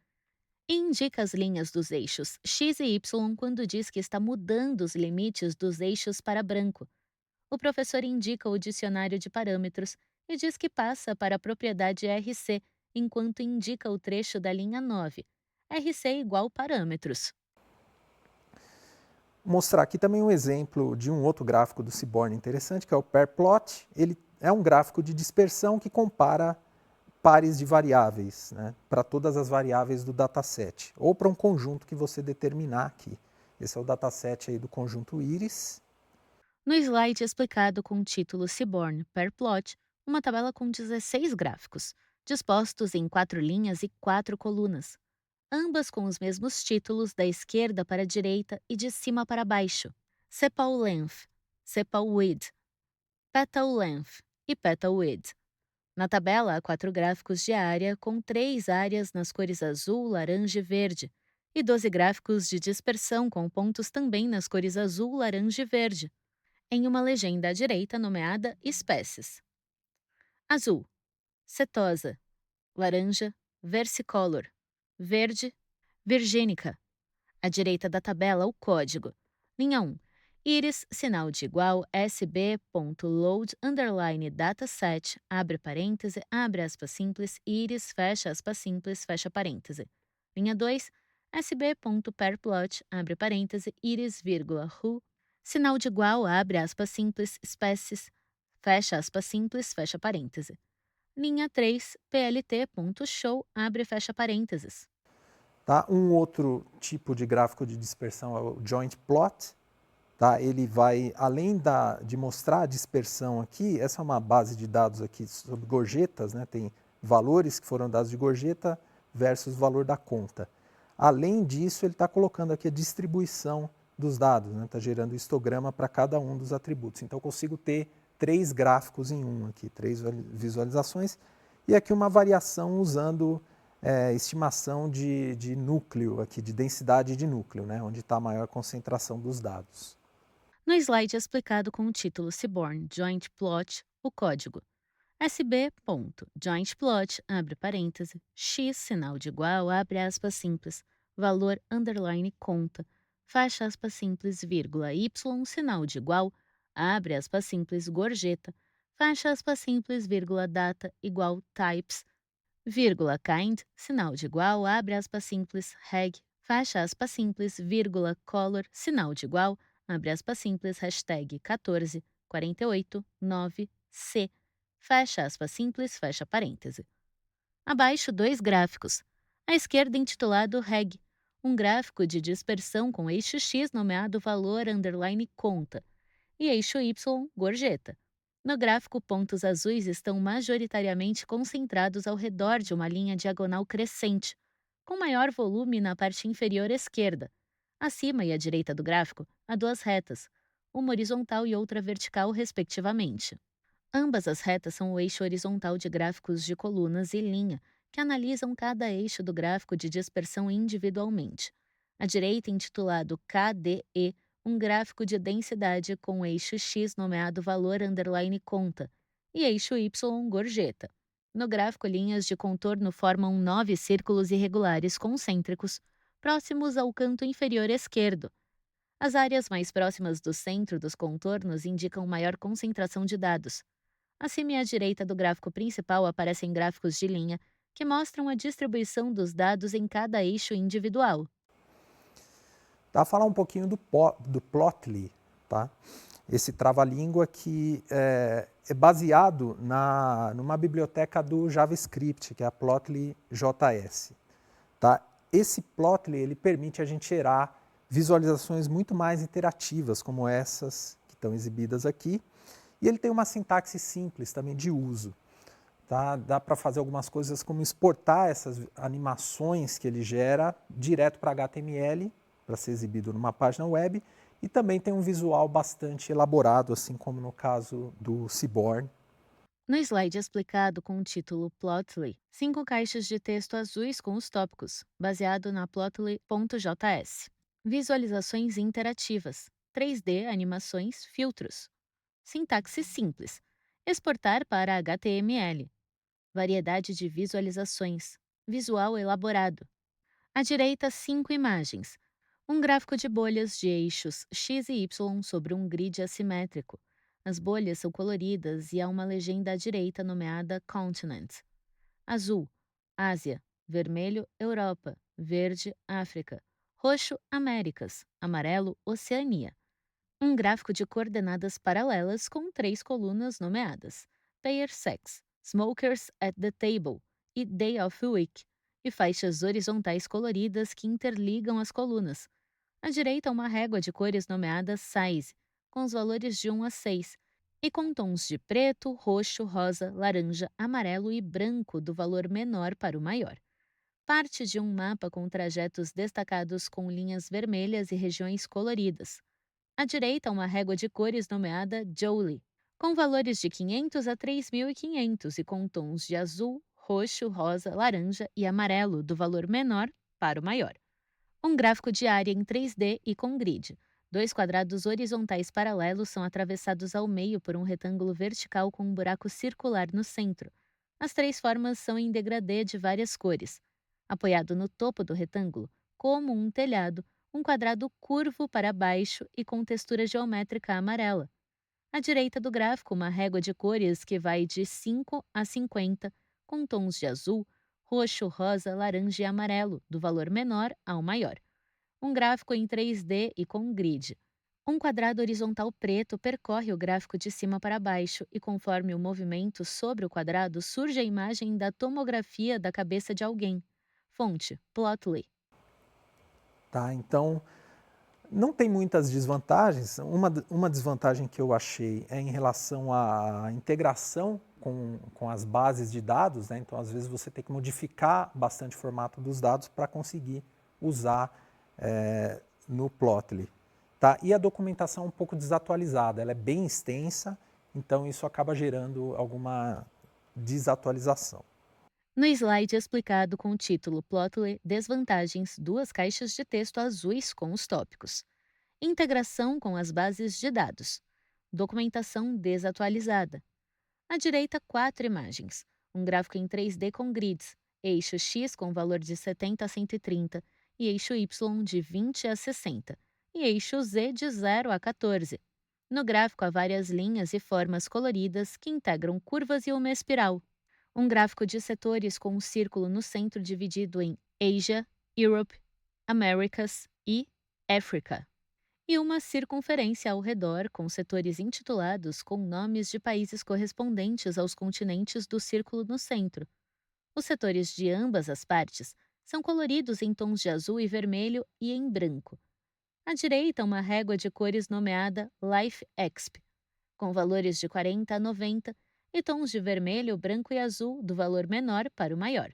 E indica as linhas dos eixos x e y quando diz que está mudando os limites dos eixos para branco. O professor indica o dicionário de parâmetros e diz que passa para a propriedade RC, enquanto indica o trecho da linha 9. RC igual parâmetros. Mostrar aqui também um exemplo de um outro gráfico do Seaborn interessante, que é o pair plot. Ele é um gráfico de dispersão que compara pares de variáveis, né, para todas as variáveis do dataset, ou para um conjunto que você determinar aqui. Esse é o dataset aí do conjunto íris. No slide explicado com o título Seaborn per plot, uma tabela com 16 gráficos, dispostos em 4 linhas e 4 colunas, ambas com os mesmos títulos da esquerda para a direita e de cima para baixo: sepal length, sepal width, petal length e petal width. Na tabela há 4 gráficos de área com 3 áreas nas cores azul, laranja e verde, e 12 gráficos de dispersão com pontos também nas cores azul, laranja e verde, em uma legenda à direita nomeada espécies. Azul, setosa; laranja, versicolor; verde, virgínica. À direita da tabela, o código. Linha 1. Íris, sinal de igual, sb.load underline dataset, abre parêntese, abre aspas simples, íris, fecha aspas simples, fecha parêntese. Linha 2. sb.pairplot, abre parêntese, íris, vírgula, who, sinal de igual, abre aspas simples, espécies, fecha aspas simples, fecha parêntese. Linha 3. plt.show, abre e fecha parênteses. Tá? Um outro tipo de gráfico de dispersão é o joint plot. Tá? Ele vai, além de mostrar a dispersão aqui, essa é uma base de dados aqui sobre gorjetas, né? Tem valores que foram dados de gorjeta versus o valor da conta. Além disso, ele está colocando aqui a distribuição dos dados, né? Está gerando histograma para cada um dos atributos. Então, eu consigo ter 3 gráficos em um aqui, 3 visualizações. E aqui uma variação usando estimação de núcleo, aqui, de densidade de núcleo, né? Onde está a maior concentração dos dados. No slide explicado com o título Seaborn Joint Plot, o código sb.jointplot, abre parêntese, x, sinal de igual, abre aspas simples, valor underline conta, fecha aspas simples, vírgula, y, sinal de igual, abre aspas simples, gorjeta, fecha aspas simples, vírgula, data, igual, types, vírgula, kind, sinal de igual, abre aspas simples, reg, fecha aspas simples, vírgula, color, sinal de igual, abre aspas simples, hashtag 14, 48, 9, C, fecha aspas simples, fecha parêntese. Abaixo, 2 gráficos. À esquerda, intitulado reg, um gráfico de dispersão com eixo X nomeado valor underline conta, e eixo Y, gorjeta. No gráfico, pontos azuis estão majoritariamente concentrados ao redor de uma linha diagonal crescente, com maior volume na parte inferior esquerda. Acima e à direita do gráfico, há duas retas, uma horizontal e outra vertical, respectivamente. Ambas as retas são o eixo horizontal de gráficos de colunas e linha, que analisam cada eixo do gráfico de dispersão individualmente. À direita, intitulado KDE, um gráfico de densidade com eixo X nomeado valor underline conta e eixo Y gorjeta. No gráfico, linhas de contorno formam 9 círculos irregulares concêntricos, próximos ao canto inferior esquerdo. As áreas mais próximas do centro dos contornos indicam maior concentração de dados. Acima e à direita do gráfico principal aparecem gráficos de linha que mostram a distribuição dos dados em cada eixo individual. Tá, falar um pouquinho do Plotly, tá? Esse trava-língua que é baseado numa biblioteca do JavaScript, que é a Plotly JS. Tá? Esse Plotly ele permite a gente gerar visualizações muito mais interativas, como essas que estão exibidas aqui. E ele tem uma sintaxe simples também de uso. Tá? Dá para fazer algumas coisas como exportar essas animações que ele gera direto para HTML, para ser exibido numa página web, e também tem um visual bastante elaborado, assim como no caso do Seaborn. No slide explicado com o título Plotly, 5 caixas de texto azuis com os tópicos, baseado na Plotly.js. Visualizações interativas, 3D, animações, filtros. Sintaxe simples. Exportar para HTML. Variedade de visualizações. Visual elaborado. À direita, 5 imagens. Um gráfico de bolhas de eixos X e Y sobre um grid assimétrico. As bolhas são coloridas e há uma legenda à direita nomeada Continent. Azul, Ásia. Vermelho, Europa. Verde, África. Roxo, Américas. Amarelo, Oceania. Um gráfico de coordenadas paralelas com 3 colunas nomeadas Payer Sex, Smokers at the Table e Day of Week, e faixas horizontais coloridas que interligam as colunas. À direita, uma régua de cores nomeada Size, com os valores de 1 a 6, e com tons de preto, roxo, rosa, laranja, amarelo e branco do valor menor para o maior. Parte de um mapa com trajetos destacados com linhas vermelhas e regiões coloridas. À direita, uma régua de cores nomeada Jolie, com valores de 500 a 3.500 e com tons de azul, roxo, rosa, laranja e amarelo, do valor menor para o maior. Um gráfico de área em 3D e com grid. 2 quadrados horizontais paralelos são atravessados ao meio por um retângulo vertical com um buraco circular no centro. As 3 formas são em degradê de várias cores. Apoiado no topo do retângulo, como um telhado, um quadrado curvo para baixo e com textura geométrica amarela. À direita do gráfico, uma régua de cores que vai de 5 a 50, com tons de azul, roxo, rosa, laranja e amarelo, do valor menor ao maior. Um gráfico em 3D e com grid. Um quadrado horizontal preto percorre o gráfico de cima para baixo e, conforme o movimento sobre o quadrado, surge a imagem da tomografia da cabeça de alguém. Fonte: Plotly. Tá? Então, não tem muitas desvantagens. Uma desvantagem que eu achei é em relação à integração com as bases de dados, né? Então, às vezes, você tem que modificar bastante o formato dos dados para conseguir usar no Plotly. Tá? E a documentação é um pouco desatualizada, ela é bem extensa, então isso acaba gerando alguma desatualização. No slide explicado com o título Plotly Desvantagens, 2 caixas de texto azuis com os tópicos. Integração com as bases de dados. Documentação desatualizada. À direita, 4 imagens. Um gráfico em 3D com grids, eixo X com valor de 70 a 130 e eixo Y de 20 a 60 e eixo Z de 0 a 14. No gráfico há várias linhas e formas coloridas que integram curvas e uma espiral. Um gráfico de setores com um círculo no centro dividido em Asia, Europe, Americas e Africa. E uma circunferência ao redor com setores intitulados com nomes de países correspondentes aos continentes do círculo no centro. Os setores de ambas as partes são coloridos em tons de azul e vermelho e em branco. À direita, uma régua de cores nomeada Life Exp, com valores de 40 a 90, e tons de vermelho, branco e azul, do valor menor para o maior.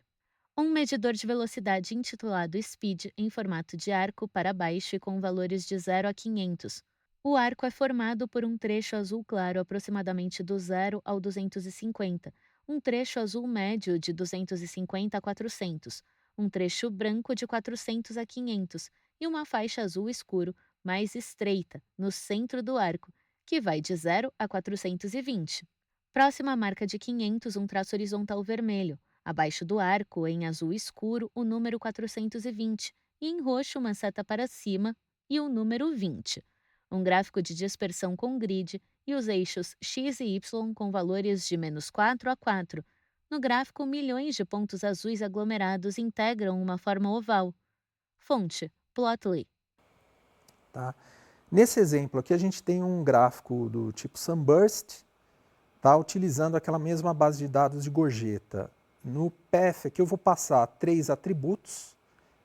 Um medidor de velocidade intitulado Speed, em formato de arco para baixo e com valores de 0 a 500. O arco é formado por um trecho azul claro aproximadamente do 0 ao 250, um trecho azul médio de 250 a 400, um trecho branco de 400 a 500 e uma faixa azul escuro mais estreita no centro do arco, que vai de 0 a 420. Próxima à marca de 500, um traço horizontal vermelho. Abaixo do arco, em azul escuro, o número 420 e em roxo uma seta para cima e o número 20. Um gráfico de dispersão com grid e os eixos x e y com valores de -4 a 4. No gráfico, milhões de pontos azuis aglomerados integram uma forma oval. Fonte: Plotly. Tá? Nesse exemplo aqui a gente tem um gráfico do tipo Sunburst, tá? Utilizando aquela mesma base de dados de gorjeta. No path aqui eu vou passar 3 atributos.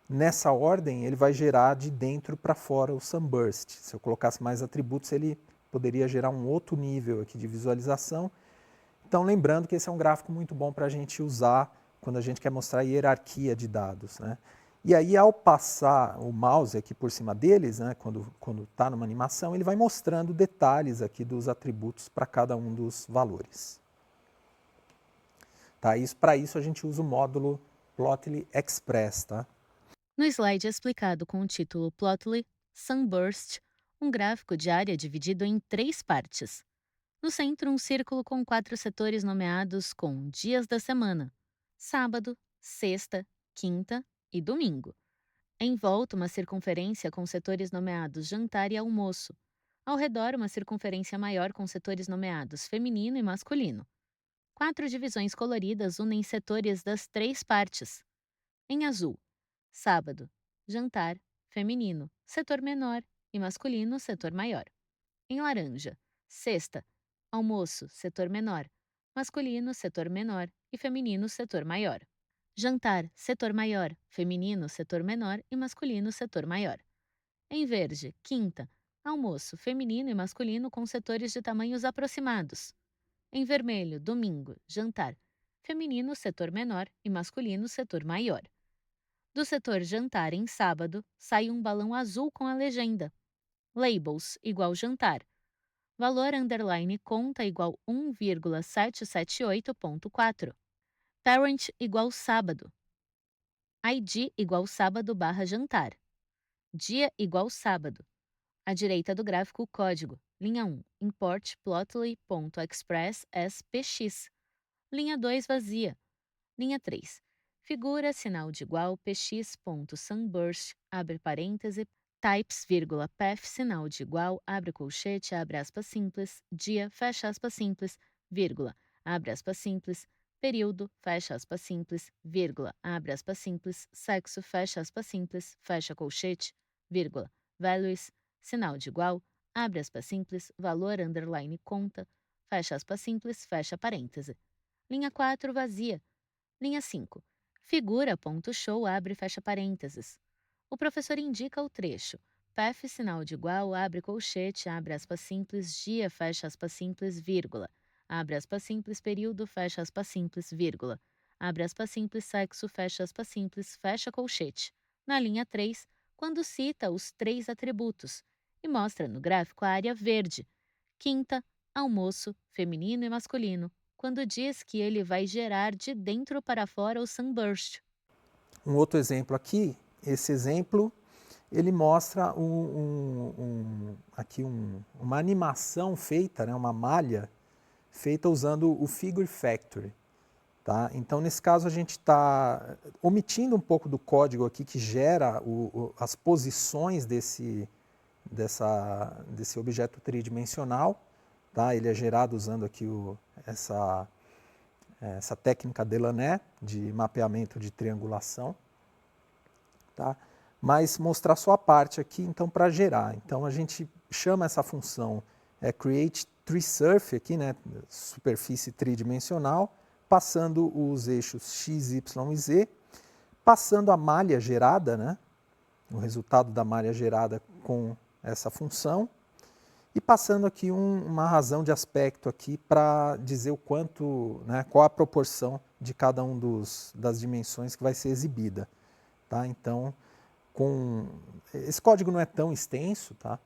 Nessa ordem ele vai gerar de dentro para fora o Sunburst. Se eu colocasse mais atributos ele poderia gerar um outro nível aqui de visualização. Então lembrando que esse é um gráfico muito bom para a gente usar quando a gente quer mostrar a hierarquia de dados, né? E aí, ao passar o mouse aqui por cima deles, né, quando está numa animação, ele vai mostrando detalhes aqui dos atributos para cada um dos valores. Tá? Para isso a gente usa o módulo Plotly Express. Tá? No slide explicado com o título Plotly Sunburst, um gráfico de área dividido em 3 partes. No centro, um círculo com 4 setores nomeados com dias da semana: sábado, sexta, quinta e domingo. Em volta, uma circunferência com setores nomeados jantar e almoço. Ao redor, uma circunferência maior com setores nomeados feminino e masculino. 4 divisões coloridas unem setores das 3 partes. Em azul, sábado, jantar, feminino, setor menor e masculino, setor maior. Em laranja, sexta, almoço, setor menor, masculino, setor menor e feminino, setor maior. Jantar, setor maior, feminino, setor menor e masculino, setor maior. Em verde, quinta, almoço, feminino e masculino com setores de tamanhos aproximados. Em vermelho, domingo, jantar, feminino, setor menor e masculino, setor maior. Do setor jantar em sábado, sai um balão azul com a legenda: Labels igual jantar. Valor underline conta igual 1,778.4. Parent igual sábado. ID igual sábado/jantar. Dia igual sábado. À direita do gráfico, o código. Linha 1, import plotly.express as px. Linha 2, vazia. Linha 3, figura sinal de igual px.sunburst, abre parêntese, types, vírgula, path, sinal de igual, abre colchete, abre aspas simples, dia, fecha aspas simples, vírgula, abre aspas simples, período, fecha aspas simples, vírgula, abre aspas simples, sexo, fecha aspas simples, fecha colchete, vírgula, values, sinal de igual, abre aspas simples, valor underline conta, fecha aspas simples, fecha parêntese. Linha 4, vazia. Linha 5, figura.show, abre e fecha parênteses. O professor indica o trecho. Path, sinal de igual, abre colchete, abre aspas simples, dia, fecha aspas simples, vírgula. Abre aspas simples, período, fecha aspas simples, vírgula. Abre aspas simples, sexo, fecha aspas simples, fecha colchete. Na linha 3, quando cita os 3 atributos. E mostra no gráfico a área verde. Quinta, almoço, feminino e masculino, quando diz que ele vai gerar de dentro para fora o Sunburst. Um outro exemplo aqui, esse exemplo, ele mostra aqui uma animação feita, né, uma malha feita usando o Figure Factory. Tá? Então, nesse caso, a gente está omitindo um pouco do código aqui que gera as posições desse objeto tridimensional. Tá? Ele é gerado usando aqui essa técnica Delaunay de mapeamento de triangulação. Tá? Mas mostrar só a parte aqui, então, para gerar. Então, a gente chama essa função create tree surface, aqui, né, superfície tridimensional, passando os eixos x, y e z, passando a malha gerada, né, o resultado da malha gerada com essa função, E passando aqui uma razão de aspecto aqui para dizer o quanto, né, qual a proporção de cada um das dimensões que vai ser exibida. Tá? Então, esse código não é tão extenso, tá?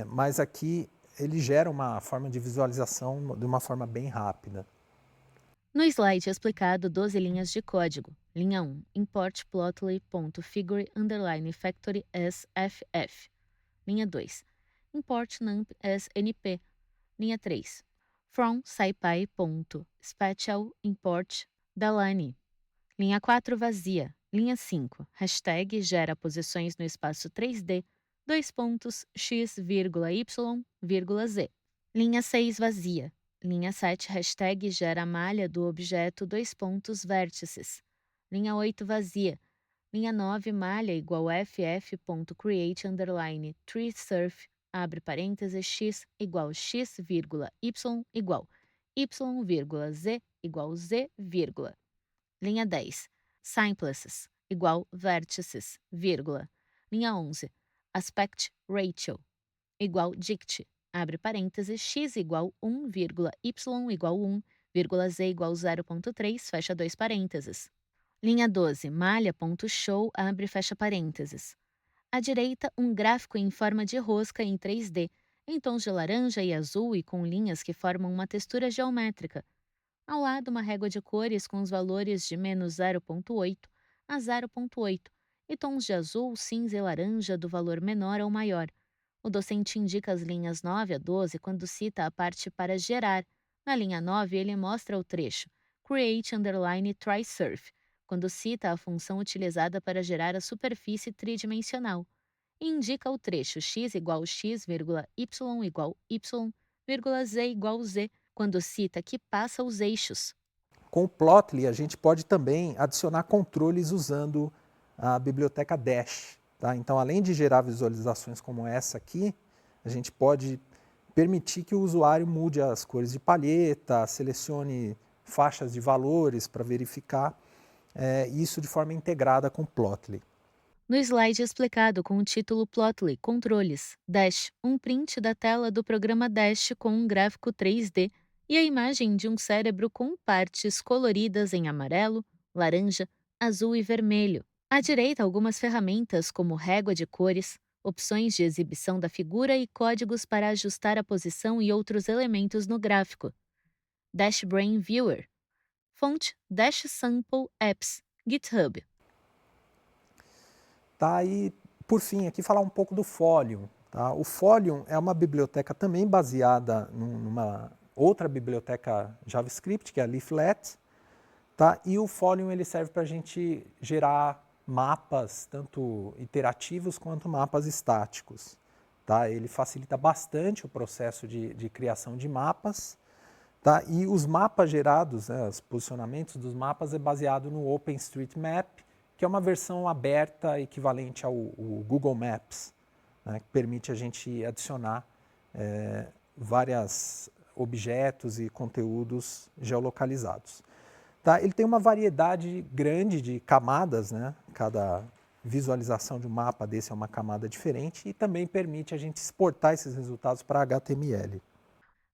Mas aqui ele gera uma forma de visualização de uma forma bem rápida. No slide é explicado 12 linhas de código. Linha 1, import plotly.figure factory as ff. Linha 2, import nump as np. Linha 3, from scipy.spatial import da line. Linha 4, vazia. Linha 5, hashtag gera posições no espaço 3D, x, y, z. Linha 6, vazia. Linha 7, hashtag gera malha do objeto vértices. Linha 8, vazia. Linha 9, malha igual ff.create tree surf, abre parênteses, x igual x, y igual y, z igual z, vírgula. Linha 10, simplices, igual vértices, vírgula. Linha 11, aspect ratio, igual dict, abre parênteses, x igual 1, y igual 1, z igual 0.3, fecha dois parênteses. Linha 12, malha.show, abre e fecha parênteses. À direita, um gráfico em forma de rosca em 3D, em tons de laranja e azul e com linhas que formam uma textura geométrica. Ao lado, uma régua de cores com os valores de menos 0.8 a 0.8 e tons de azul, cinza e laranja do valor menor ao maior. O docente indica as linhas 9 a 12 quando cita a parte para gerar. Na linha 9, ele mostra o trecho create try surf, quando cita a função utilizada para gerar a superfície tridimensional. E indica o trecho x igual x, y igual y, z igual z, quando cita que passa os eixos. Com o Plotly, a gente pode também adicionar controles usando a biblioteca Dash. Tá? Então, além de gerar visualizações como essa aqui, a gente pode permitir que o usuário mude as cores de palheta, selecione faixas de valores para verificar isso de forma integrada com o Plotly. No slide explicado com o título Plotly Controles, Dash, um print da tela do programa Dash com um gráfico 3D e a imagem de um cérebro com partes coloridas em amarelo, laranja, azul e vermelho. À direita, algumas ferramentas como régua de cores, opções de exibição da figura e códigos para ajustar a posição e outros elementos no gráfico. Dash Brain Viewer. Fonte Dash Sample Apps, GitHub. Tá? E, por fim, aqui falar um pouco do Folium. Tá? O Folium é uma biblioteca também baseada numa outra biblioteca JavaScript, que é a Leaflet. Tá? E o Folium ele serve para a gente gerar mapas, tanto iterativos quanto mapas estáticos. Tá? Ele facilita bastante o processo de criação de mapas. Tá? E os mapas gerados, né, os posicionamentos dos mapas é baseado no OpenStreetMap, que é uma versão aberta equivalente ao Google Maps, né, que permite a gente adicionar vários objetos e conteúdos geolocalizados. Tá? Ele tem uma variedade grande de camadas, né? Cada visualização de um mapa desse é uma camada diferente e também permite a gente exportar esses resultados para HTML.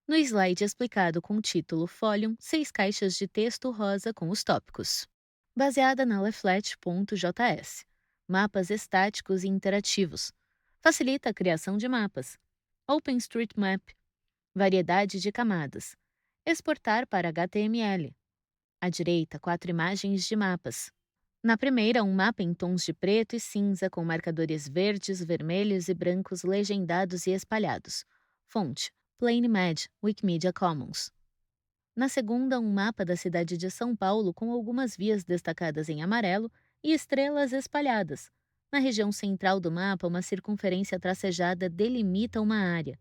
No slide explicado com o título Folium, 6 caixas de texto rosa com os tópicos. Baseada na Leaflet.js. Mapas estáticos e interativos. Facilita a criação de mapas. OpenStreetMap. Variedade de camadas. Exportar para HTML. À direita, 4 imagens de mapas. Na primeira, um mapa em tons de preto e cinza com marcadores verdes, vermelhos e brancos legendados e espalhados. Fonte PlaneMed, Wikimedia Commons. Na segunda, um mapa da cidade de São Paulo com algumas vias destacadas em amarelo e estrelas espalhadas. Na região central do mapa, uma circunferência tracejada delimita uma área.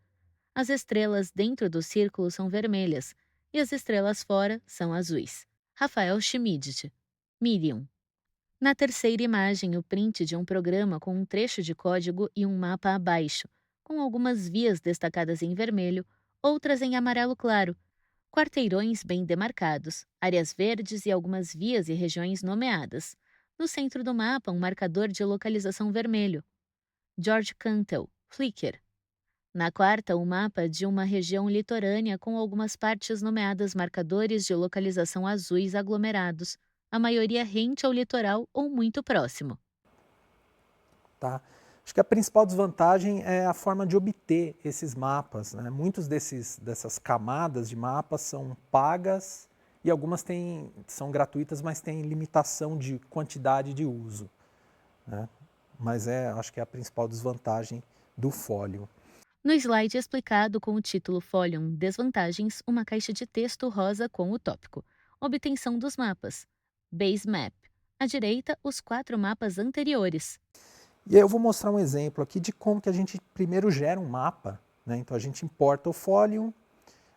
As estrelas dentro do círculo são vermelhas e as estrelas fora são azuis. Rafael Schmidt, Medium. Na terceira imagem, o print de um programa com um trecho de código e um mapa abaixo, com algumas vias destacadas em vermelho, outras em amarelo claro, quarteirões bem demarcados, áreas verdes e algumas vias e regiões nomeadas. No centro do mapa, um marcador de localização vermelho. George Cantel, Flickr. Na quarta, o mapa de uma região litorânea com algumas partes nomeadas marcadores de localização azuis aglomerados, a maioria rente ao litoral ou muito próximo. Tá? Acho que a principal desvantagem é a forma de obter esses mapas, né? Muitos dessas camadas de mapas são pagas e algumas são gratuitas, mas têm limitação de quantidade de uso, né? Mas acho que é a principal desvantagem do Folium. No slide explicado com o título Folium Desvantagens, uma caixa de texto rosa com o tópico Obtenção dos mapas. Base Map. À direita, os 4 mapas anteriores. E aí eu vou mostrar um exemplo aqui de como que a gente primeiro gera um mapa, né? Então a gente importa o Folium.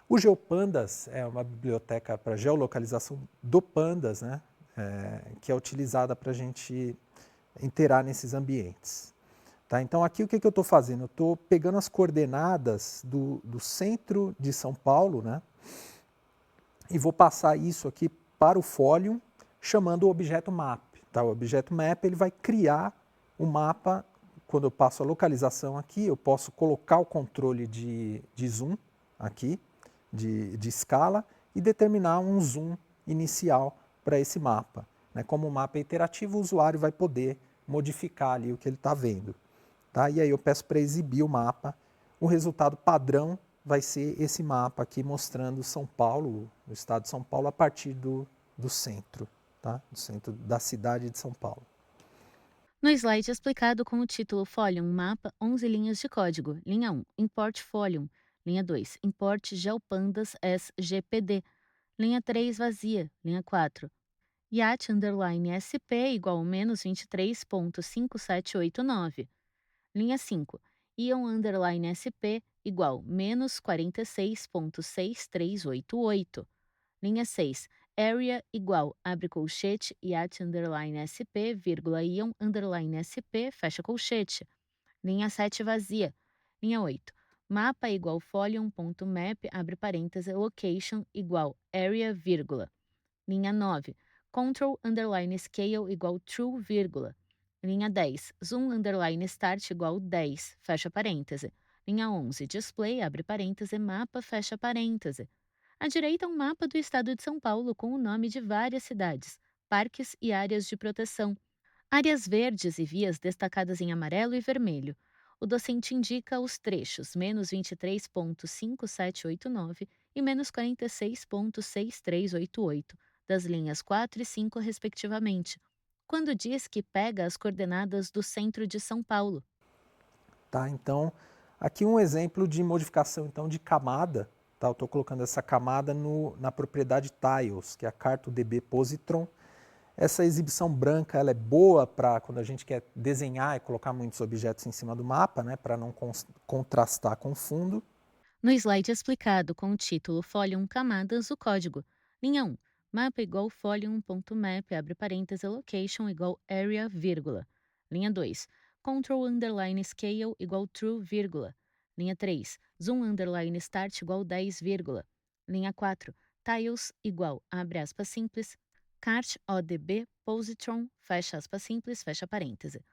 O GeoPandas é uma biblioteca para geolocalização do Pandas, né? Que é utilizada para a gente interar nesses ambientes. Tá? Então aqui o que eu estou fazendo? Eu estou pegando as coordenadas do centro de São Paulo, né? E vou passar isso aqui para o Folium, chamando o objeto map. Tá? O objeto map ele vai criar o mapa. Quando eu passo a localização aqui, eu posso colocar o controle de zoom aqui, de escala, e determinar um zoom inicial para esse mapa. Né? Como o mapa é iterativo, o usuário vai poder modificar ali o que ele está vendo. Tá? E aí eu peço para exibir o mapa. O resultado padrão vai ser esse mapa aqui mostrando São Paulo, o estado de São Paulo, a partir do centro, tá? Do centro da cidade de São Paulo. No slide explicado com o título Folium Mapa 11 linhas de código. Linha 1, Import Folium. Linha 2, Import GeoPandas as GPD. Linha 3, vazia. Linha 4, IAT_SP igual menos 23.5789. Linha 5, Ion_SP igual menos 46.6388. Linha 6, area igual, abre colchete, IAT_SP, vírgula, Ion_SP, fecha colchete. Linha 7, vazia. Linha 8, mapa igual folium.map, abre parêntese, location igual area, vírgula. Linha 9, control underline scale igual true, vírgula. Linha 10, zoom underline start igual 10, fecha parêntese. Linha 11, display, abre parêntese, mapa, fecha parêntese. À direita, um mapa do estado de São Paulo com o nome de várias cidades, parques e áreas de proteção. Áreas verdes e vias destacadas em amarelo e vermelho. O docente indica os trechos menos 23.5789 e menos 46.6388 das linhas 4 e 5, respectivamente, quando diz que pega as coordenadas do centro de São Paulo. Tá? Então, aqui um exemplo de modificação então, de camada. Tá? Eu estou colocando essa camada na propriedade Tiles, que é a CartoDB Positron. Essa exibição branca ela é boa para quando a gente quer desenhar e colocar muitos objetos em cima do mapa, né, para não contrastar com o fundo. No slide explicado com o título Folium Camadas, o código. Linha 1. Mapa igual folium.map, abre parêntese, location igual area, vírgula. Linha 2. Control underline scale igual true, vírgula. Linha 3. Zoom underline start igual 10, vírgula. Linha 4. Tiles igual, abre aspas simples, cart ODB positron, fecha aspas simples, fecha parêntese.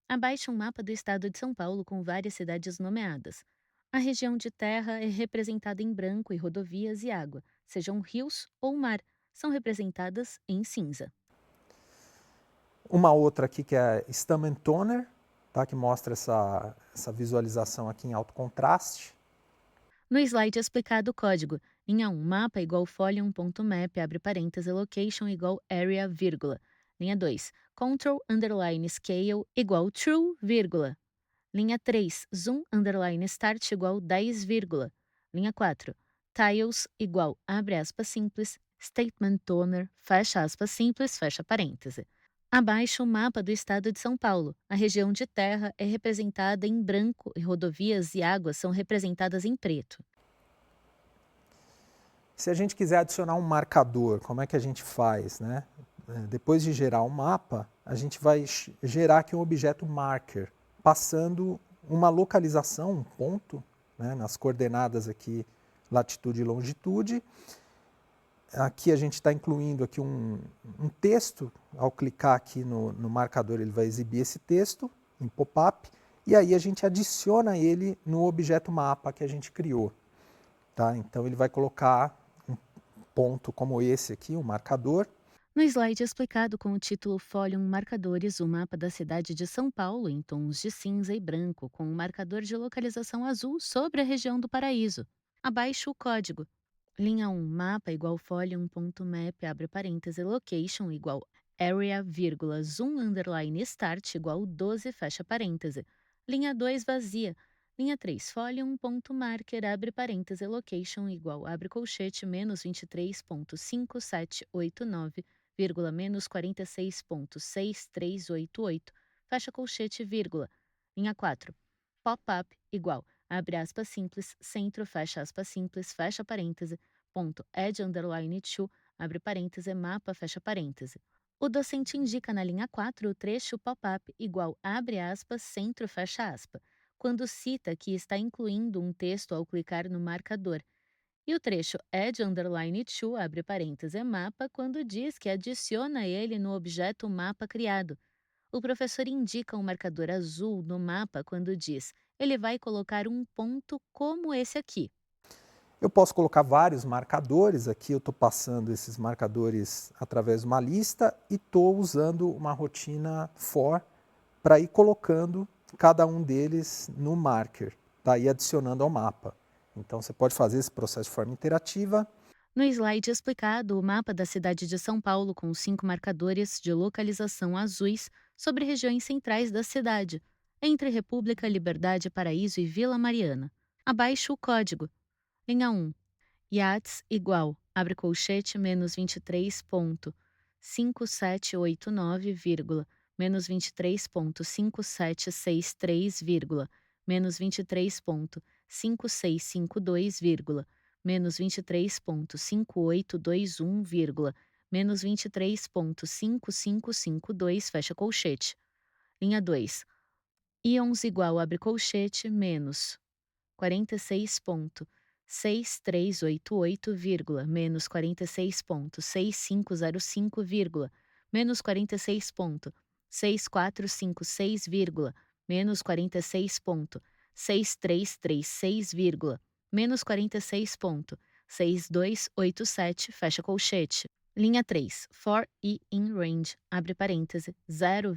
Abaixo um mapa do estado de São Paulo com várias cidades nomeadas. A região de terra é representada em branco e rodovias e água, sejam rios ou mar, são representadas em cinza. Uma outra aqui que é Stammen Toner, tá, que mostra essa visualização aqui em alto contraste. No slide explicado o código. Linha 1, mapa igual folium.map, abre parêntese, location igual area, vírgula. Linha 2, control underline scale igual true, vírgula. Linha 3, zoom underline start igual 10, vírgula. Linha 4, tiles igual, abre aspas simples, statement toner, fecha aspas simples, fecha parêntese. Abaixo o mapa do estado de São Paulo. A região de terra é representada em branco e rodovias e águas são representadas em preto. Se a gente quiser adicionar um marcador, como é que a gente faz, né? Depois de gerar um mapa, a gente vai gerar aqui um objeto marker, passando uma localização, um ponto, né, nas coordenadas aqui, latitude e longitude. Aqui a gente está incluindo aqui um texto. Ao clicar aqui no marcador, ele vai exibir esse texto em pop-up. e aí a gente adiciona ele no objeto mapa que a gente criou. Tá? Então ele vai colocar um ponto como esse aqui, um marcador. No slide explicado com o título Fólium Marcadores, o mapa da cidade de São Paulo em tons de cinza e branco, com um marcador de localização azul sobre a região do Paraíso. Abaixo o código. Linha 1, mapa igual folium.map, abre parêntese, location igual area, vírgula, zoom underline start igual 12, fecha parêntese. Linha 2, vazia. Linha 3, folium.marker, abre parêntese, location igual, abre colchete, menos 23.5789, vírgula, menos 46.6388, fecha colchete, vírgula. Linha 4, pop-up igual, abre aspas simples, centro, fecha aspas simples, fecha parêntese, ponto, add underline to, abre parêntese, mapa, fecha parêntese. O docente indica na linha 4 o trecho pop-up igual, abre aspas, centro, fecha aspas, quando cita que está incluindo um texto ao clicar no marcador. E o trecho add underline to, abre parêntese, mapa, quando diz que adiciona ele no objeto mapa criado. O professor indica um marcador azul no mapa quando diz: ele vai colocar um ponto como esse aqui. Eu posso colocar vários marcadores, aqui eu estou passando esses marcadores através de uma lista e estou usando uma rotina for para ir colocando cada um deles no marker, tá? E adicionando ao mapa. Então você pode fazer esse processo de forma interativa. No slide explicado, o mapa da cidade de São Paulo com 5 marcadores de localização azuis sobre regiões centrais da cidade, entre República, Liberdade, Paraíso e Vila Mariana. Abaixo o código. Linha 1. IATS igual, abre colchete, menos 23.5789, vírgula, menos 23.5763, vírgula, menos 23.5652, vírgula, menos 23.5821, vírgula, menos 23.5552, fecha colchete. Linha 2. Íons igual, abre colchete, menos 46.6388, menos 46.6505, menos 46.6456, menos 46.6336, menos 46.6287, fecha colchete. Linha 3, for e in range, abre parêntese, 0,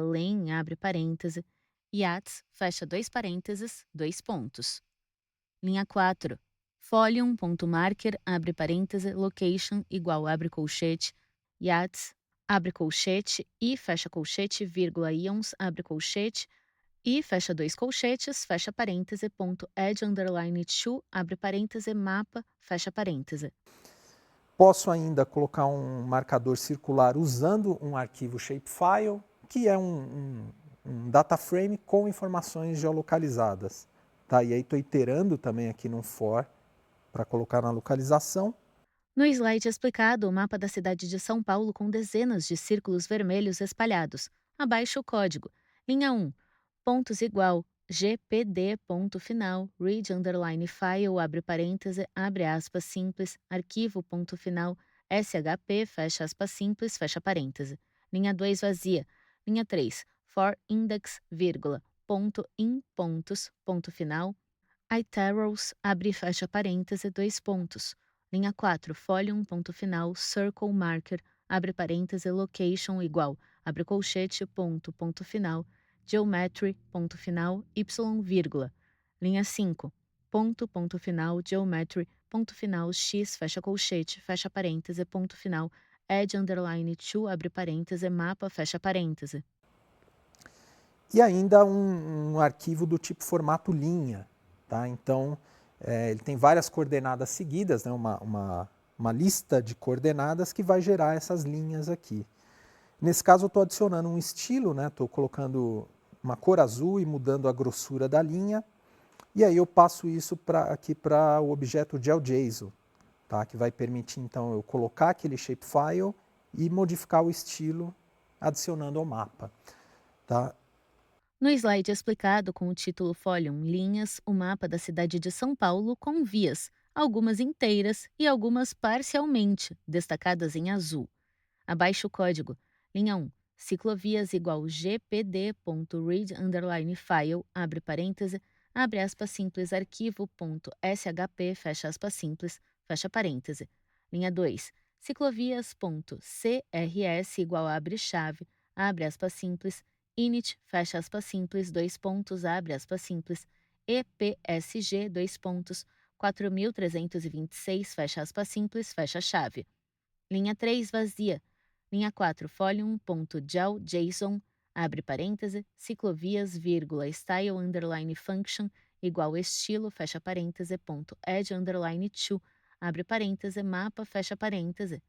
len, abre parêntese, IATS, fecha dois parênteses, dois pontos. Linha 4, folium.marker, abre parêntese, location, igual, abre colchete, IATS, abre colchete, e fecha colchete, vírgula, ions, abre colchete, e fecha dois colchetes, fecha parêntese, ponto, add underline to, abre parêntese, mapa, fecha parêntese. Posso ainda colocar um marcador circular usando um arquivo shapefile, que é um data frame com informações geolocalizadas. Tá? E aí estou iterando também aqui no for para colocar na localização. No slide explicado, o mapa da cidade de São Paulo com dezenas de círculos vermelhos espalhados. Abaixo o código. Linha 1. Pontos igual. GPD, ponto final, read underline file, abre parêntese, abre aspas simples, arquivo, ponto final, SHP, fecha aspas simples, fecha parêntese. Linha 2 vazia. Linha 3. For index, vírgula, ponto in, pontos, ponto final, iteros, abre e fecha parêntese, dois pontos. Linha 4, folium, ponto final, circle marker, abre parêntese, location igual, abre colchete, ponto, ponto final, geometry, ponto final, y, vírgula. Linha 5, ponto, ponto final, geometry, ponto final, x, fecha colchete, fecha parêntese, ponto final, add underline to, abre parêntese, mapa, fecha parêntese. E ainda um arquivo do tipo formato linha. Tá? Então, ele tem várias coordenadas seguidas, né? uma lista de coordenadas que vai gerar essas linhas aqui. Nesse caso, eu estou adicionando um estilo, estou colocando uma cor azul e mudando a grossura da linha. E aí eu passo isso aqui para o objeto GeoJSON, tá? Que vai permitir, então, eu colocar aquele shapefile e modificar o estilo adicionando ao mapa. Tá? No slide explicado com o título Folium Linhas, o mapa da cidade de São Paulo com vias, algumas inteiras e algumas parcialmente, destacadas em azul. Abaixo o código. Linha 1. ciclovias igual gpd.read_file, abre parêntese, abre aspas simples, arquivo.shp, fecha aspas simples, fecha parêntese. Linha 2, ciclovias.crs igual abre chave, abre aspas simples, init, fecha aspas simples, dois pontos, abre aspas simples, epsg, dois pontos, 4326, fecha aspas simples, fecha chave. Linha 3, vazia. Linha 4, folium.gel.json, abre parêntese, ciclovias, vírgula, style, underline, function, igual estilo, fecha parêntese, ponto, add, underline, to, abre parêntese, mapa, fecha parêntese.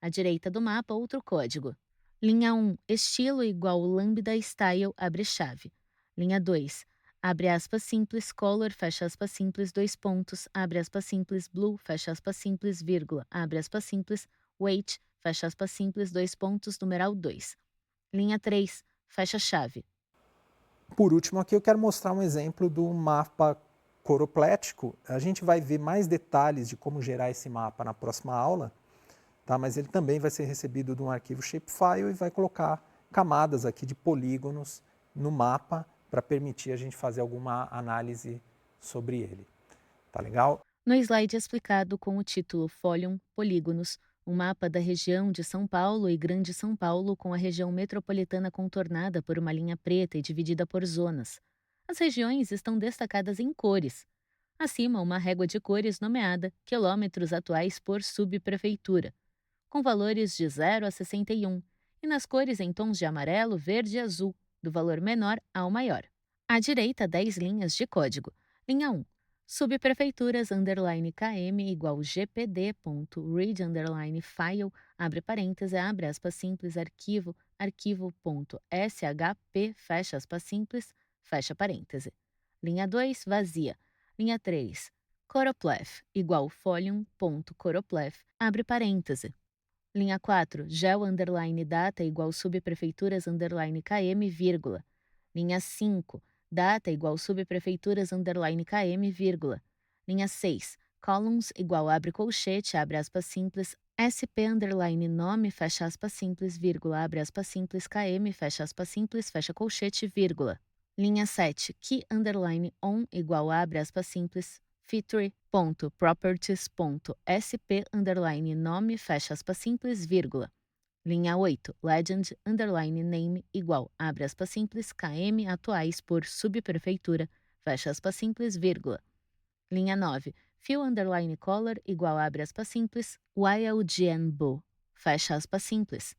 À direita do mapa, outro código. Linha 1, estilo igual lambda style, abre chave. Linha 2, abre aspas simples, color, fecha aspas simples, dois pontos, abre aspas simples, blue, fecha aspas simples, vírgula, abre aspas simples, weight, fecha aspas simples, dois pontos, numeral 2. Linha 3, fecha chave. Por último, aqui eu quero mostrar um exemplo do mapa coroplético. A gente vai ver mais detalhes de como gerar esse mapa na próxima aula, tá? Mas ele também vai ser recebido de um arquivo shapefile e vai colocar camadas aqui de polígonos no mapa para permitir a gente fazer alguma análise sobre ele. Tá legal? No slide explicado com o título Folium Polígonos, um mapa da região de São Paulo e Grande São Paulo com a região metropolitana contornada por uma linha preta e dividida por zonas. As regiões estão destacadas em cores. Acima, uma régua de cores nomeada quilômetros atuais por subprefeitura, com valores de 0 a 61, e nas cores em tons de amarelo, verde e azul, do valor menor ao maior. À direita, 10 linhas de código. Linha 1. Subprefeituras _km igual gpd.read_file, abre parêntese, abre aspas simples, arquivo, arquivo.shp, fecha aspas simples, fecha parêntese. Linha 2, vazia. Linha 3, Choropleth igual folium.choropleth, abre parêntese. Linha 4, gel_data igual subprefeituras_km, vírgula. Linha 5, data igual subprefeituras_km, vírgula. Linha 6, columns igual abre colchete, abre aspas simples, sp_nome, fecha aspas simples, vírgula, abre aspas simples, km, fecha aspas simples, fecha colchete, vírgula. Linha 7, key_on igual abre aspas simples, feature.properties.sp_nome, fecha aspas simples, vírgula. Linha 8, legend_name igual, abre aspas simples, km atuais por subprefeitura, fecha aspas simples, vírgula. Linha 9, fill_color igual, abre aspas simples, ylgnbo, fecha aspas simples.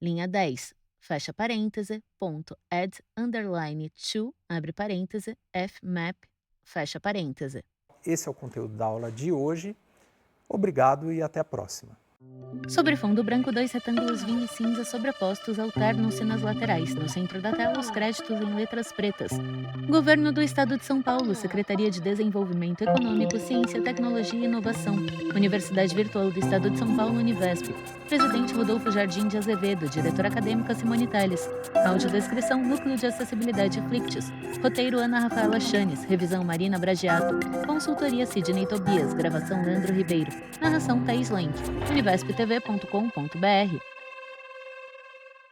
Linha 10, fecha parêntese, ponto, add_to, abre parêntese, fmap, fecha parêntese. Esse é o conteúdo da aula de hoje. Obrigado e até a próxima. Sobre fundo branco, 2 retângulos vinho e cinza sobrepostos alternam-se nas laterais. No centro da tela, os créditos em letras pretas. Governo do Estado de São Paulo, Secretaria de Desenvolvimento Econômico, Ciência, Tecnologia e Inovação, Universidade Virtual do Estado de São Paulo, Univesp. Presidente Rodolfo Jardim de Azevedo, diretora acadêmica Simone Telles. Audiodescrição, Núcleo de Acessibilidade Flictis. Roteiro Ana Rafaela Chanes, revisão Marina Bragiato. Consultoria Sidney Tobias, gravação Leandro Ribeiro. Narração Thaís Lenk. univesptv.com.br